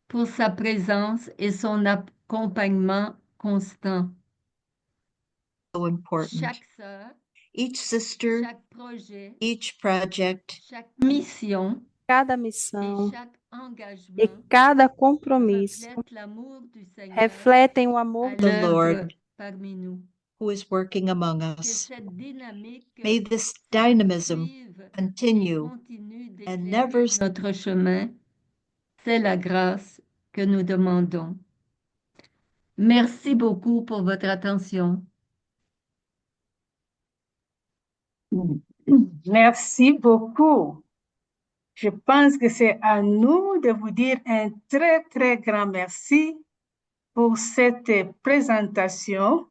pour sa présence et son accompagnement constant. So important. Chaque sœur, Each sister, chaque projet, each project, chaque mission Cada et missão chaque e engagement cada compromisso reflète l'amour du Seigneur refletem o amor à the l'œuvre Lord parmi nous. who is working among Que us. cette dynamique May this se dynamism poursuive et continue continue and d'éclairer never notre chemin. C'est la grâce que nous demandons. Merci beaucoup pour votre attention. Merci beaucoup. Je pense que c'est à nous de vous dire un très, très grand merci pour cette présentation.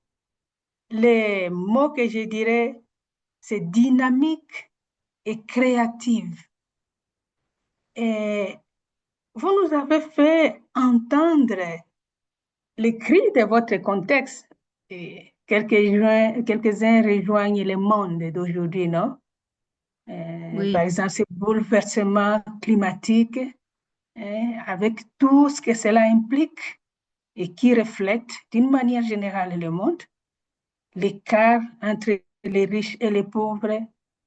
Les mots que je dirais, c'est dynamique et créative. Et vous nous avez fait entendre les cris de votre contexte. Et quelques-uns rejoignent le monde d'aujourd'hui, non? Oui. Par exemple, ce bouleversement climatique, avec tout ce que cela implique et qui reflète d'une manière générale le monde, l'écart entre les riches et les pauvres,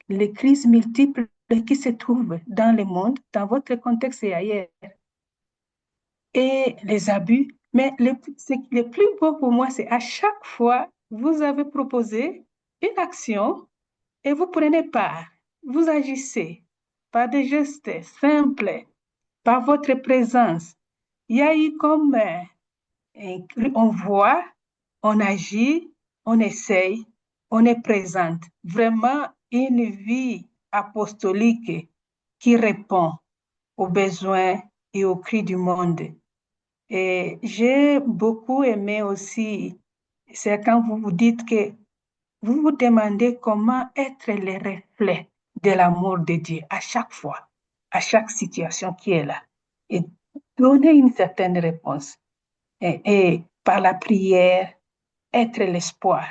les crises multiples qui se trouvent dans le monde, dans votre contexte et ailleurs, et les abus. Mais le plus beau pour moi, c'est à chaque fois, vous avez proposé une action et vous prenez part, vous agissez par des gestes simples, par votre présence. Il y a eu comme on voit, on agit, on essaye, on est présente. Vraiment une vie apostolique qui répond aux besoins et aux cris du monde. Et j'ai beaucoup aimé aussi, c'est quand vous vous dites que vous vous demandez comment être le reflet de l'amour de Dieu à chaque fois, à chaque situation qui est là, et donner une certaine réponse. Et par la prière, être l'espoir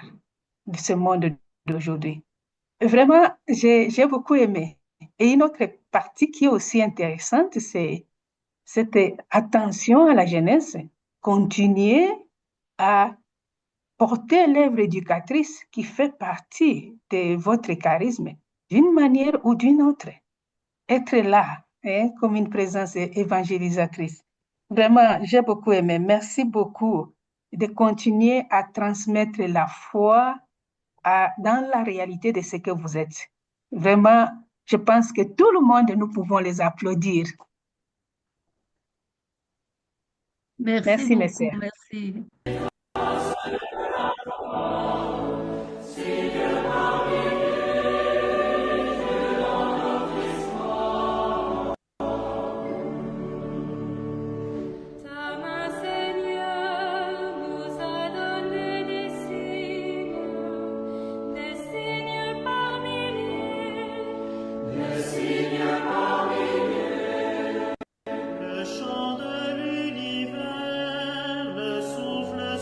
de ce monde d'aujourd'hui. Vraiment, j'ai beaucoup aimé. Et une autre partie qui est aussi intéressante, c'est cette attention à la jeunesse. Continuer à porter l'œuvre éducatrice qui fait partie de votre charisme d'une manière ou d'une autre. Être là, comme une présence évangélisatrice. Vraiment, j'ai beaucoup aimé. Merci beaucoup de continuer à transmettre la foi dans la réalité de ce que vous êtes. Vraiment, je pense que tout le monde, nous pouvons les applaudir. Merci mes beaucoup, sœurs. merci. Le chant de l'univers, le souffle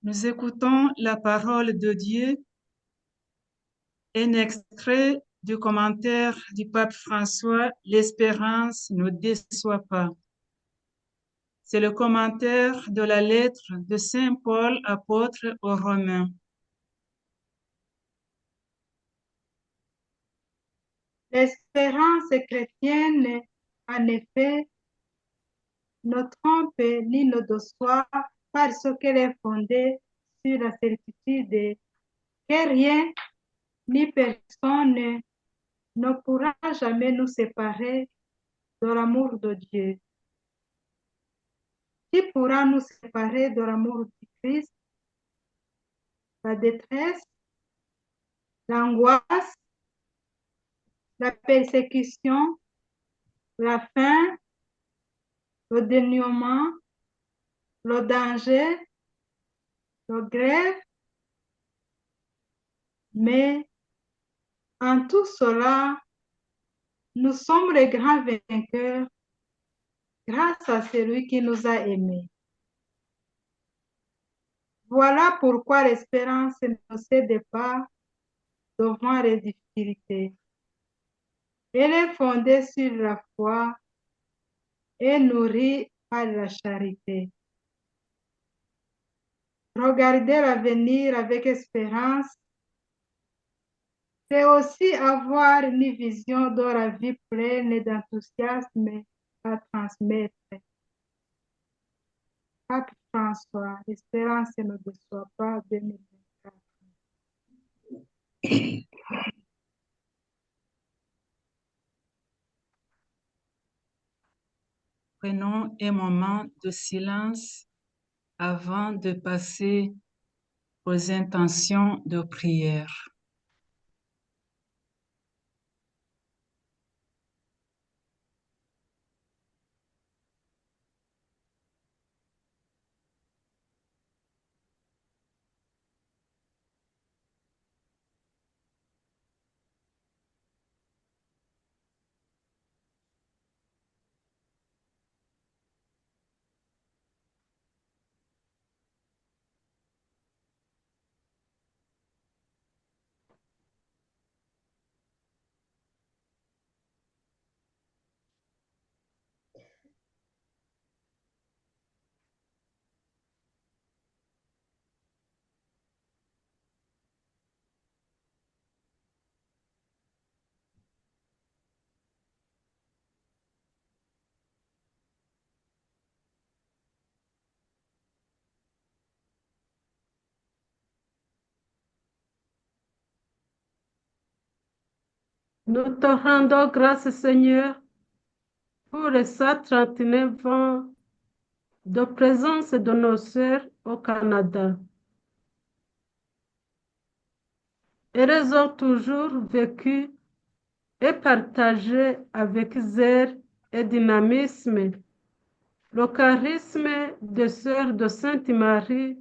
Nous écoutons la parole de Dieu, un extrait du commentaire du pape François, l'espérance ne déçoit pas. C'est le commentaire de la lettre de Saint Paul, apôtre aux Romains. L'espérance chrétienne, en effet, ne trompe ni ne déçoit parce qu'elle est fondée sur la certitude que rien ni personne ne pourra jamais nous séparer de l'amour de Dieu. Qui pourra nous séparer de l'amour du Christ? La détresse, l'angoisse, la persécution, la faim, le dénuement, le danger, le grève. Mais en tout cela, nous sommes les grands vainqueurs grâce à celui qui nous a aimés. Voilà pourquoi l'espérance ne cède pas devant les difficultés. Elle est fondée sur la foi et nourrie par la charité. Regarder l'avenir avec espérance, c'est aussi avoir une vision de la vie pleine d'enthousiasme à transmettre. Pape François, l'espérance ne déçoit pas, 2024. Prenons un moment de silence avant de passer aux intentions de prière. Nous te rendons grâce, Seigneur, pour les 139 ans de présence de nos sœurs au Canada. Elles ont toujours vécu et partagé avec zèle et dynamisme le charisme des sœurs de Sainte-Marie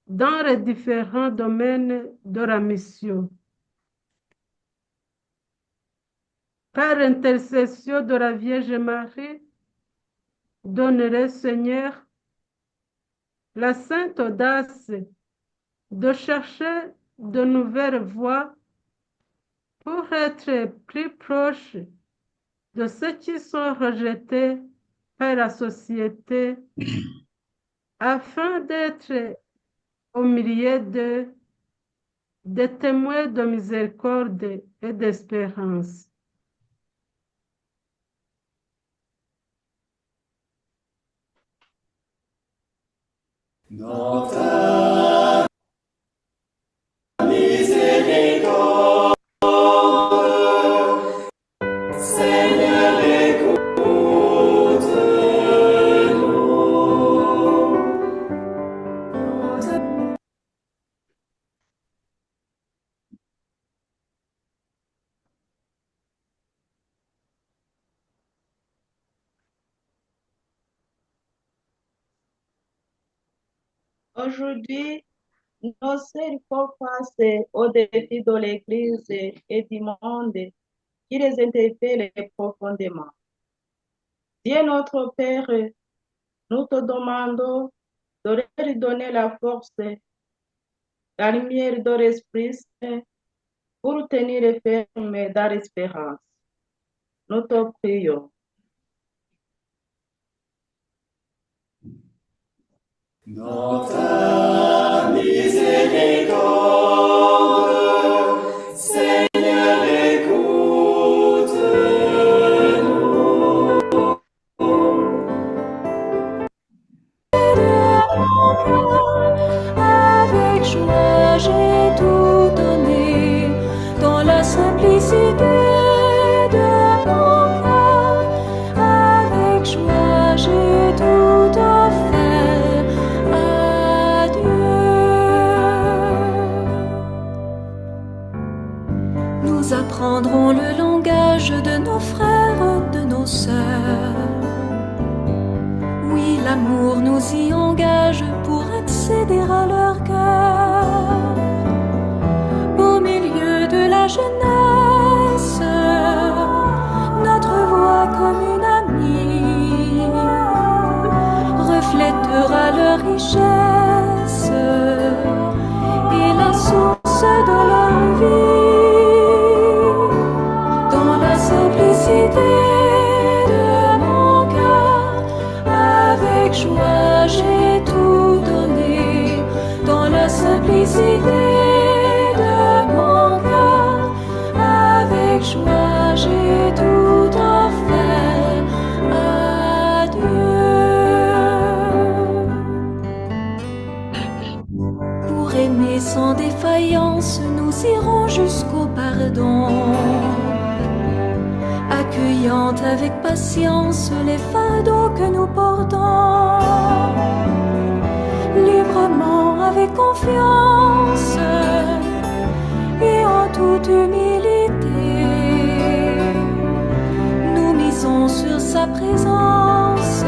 dans les différents domaines de la mission. Par intercession de la Vierge Marie, donnerai, Seigneur, la sainte audace de chercher de nouvelles voies pour être plus proches de ceux qui sont rejetés par la société, afin d'être au milieu d'eux des témoins de miséricorde et d'espérance. Dans ta miséricorde, Seigneur, écoute-nous. Aujourd'hui, nos sœurs font face aux défis de l'Église et du monde qui les interpellent profondément. Dieu notre Père, nous te demandons de lui donner la force, la lumière de l'Esprit Saint pour tenir ferme dans l'espérance. Nous te prions. Dans ta miséricorde, Seigneur, écoute-nous. Avec joie, j'ai tout donné dans la simplicité de mon cœur. Avec joie, j'ai tout offert à Dieu. Nous apprendrons le langage de nos frères, de nos sœurs. Oui, l'amour nous y engage pour accéder à leur cœur. Au milieu de la jeunesse, notre voix comme une amie reflètera leur richesse et la source de leur vie. Dans la simplicité de mon cœur, avec joie, j'ai tout donné. Dans la simplicité de mon cœur, avec joie, j'ai tout offert à Dieu. Pour aimer sans défaillance, nous irons jusqu'au pardon, accueillant avec patience les fardeaux que nous portons, librement avec confiance et en toute humilité. Nous misons sur sa présence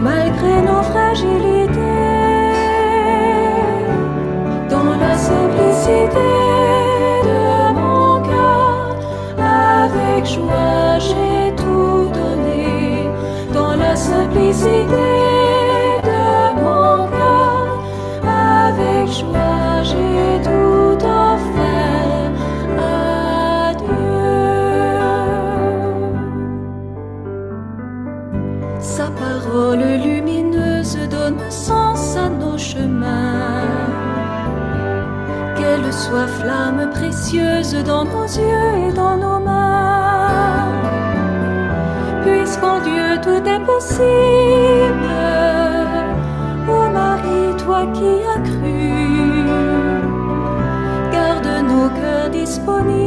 malgré nos fragilités. Dans la simplicité de mon cœur, avec joie, j'ai tout donné. Dans la simplicité de mon cœur, avec joie, j'ai tout offert à Dieu. Sa parole lumineuse donne sens à nos chemins. Qu'elle soit flamme précieuse dans nos yeux et dans nos mains. Puisqu'en Dieu tout est possible, ô Marie, toi qui as cru, garde nos cœurs disponibles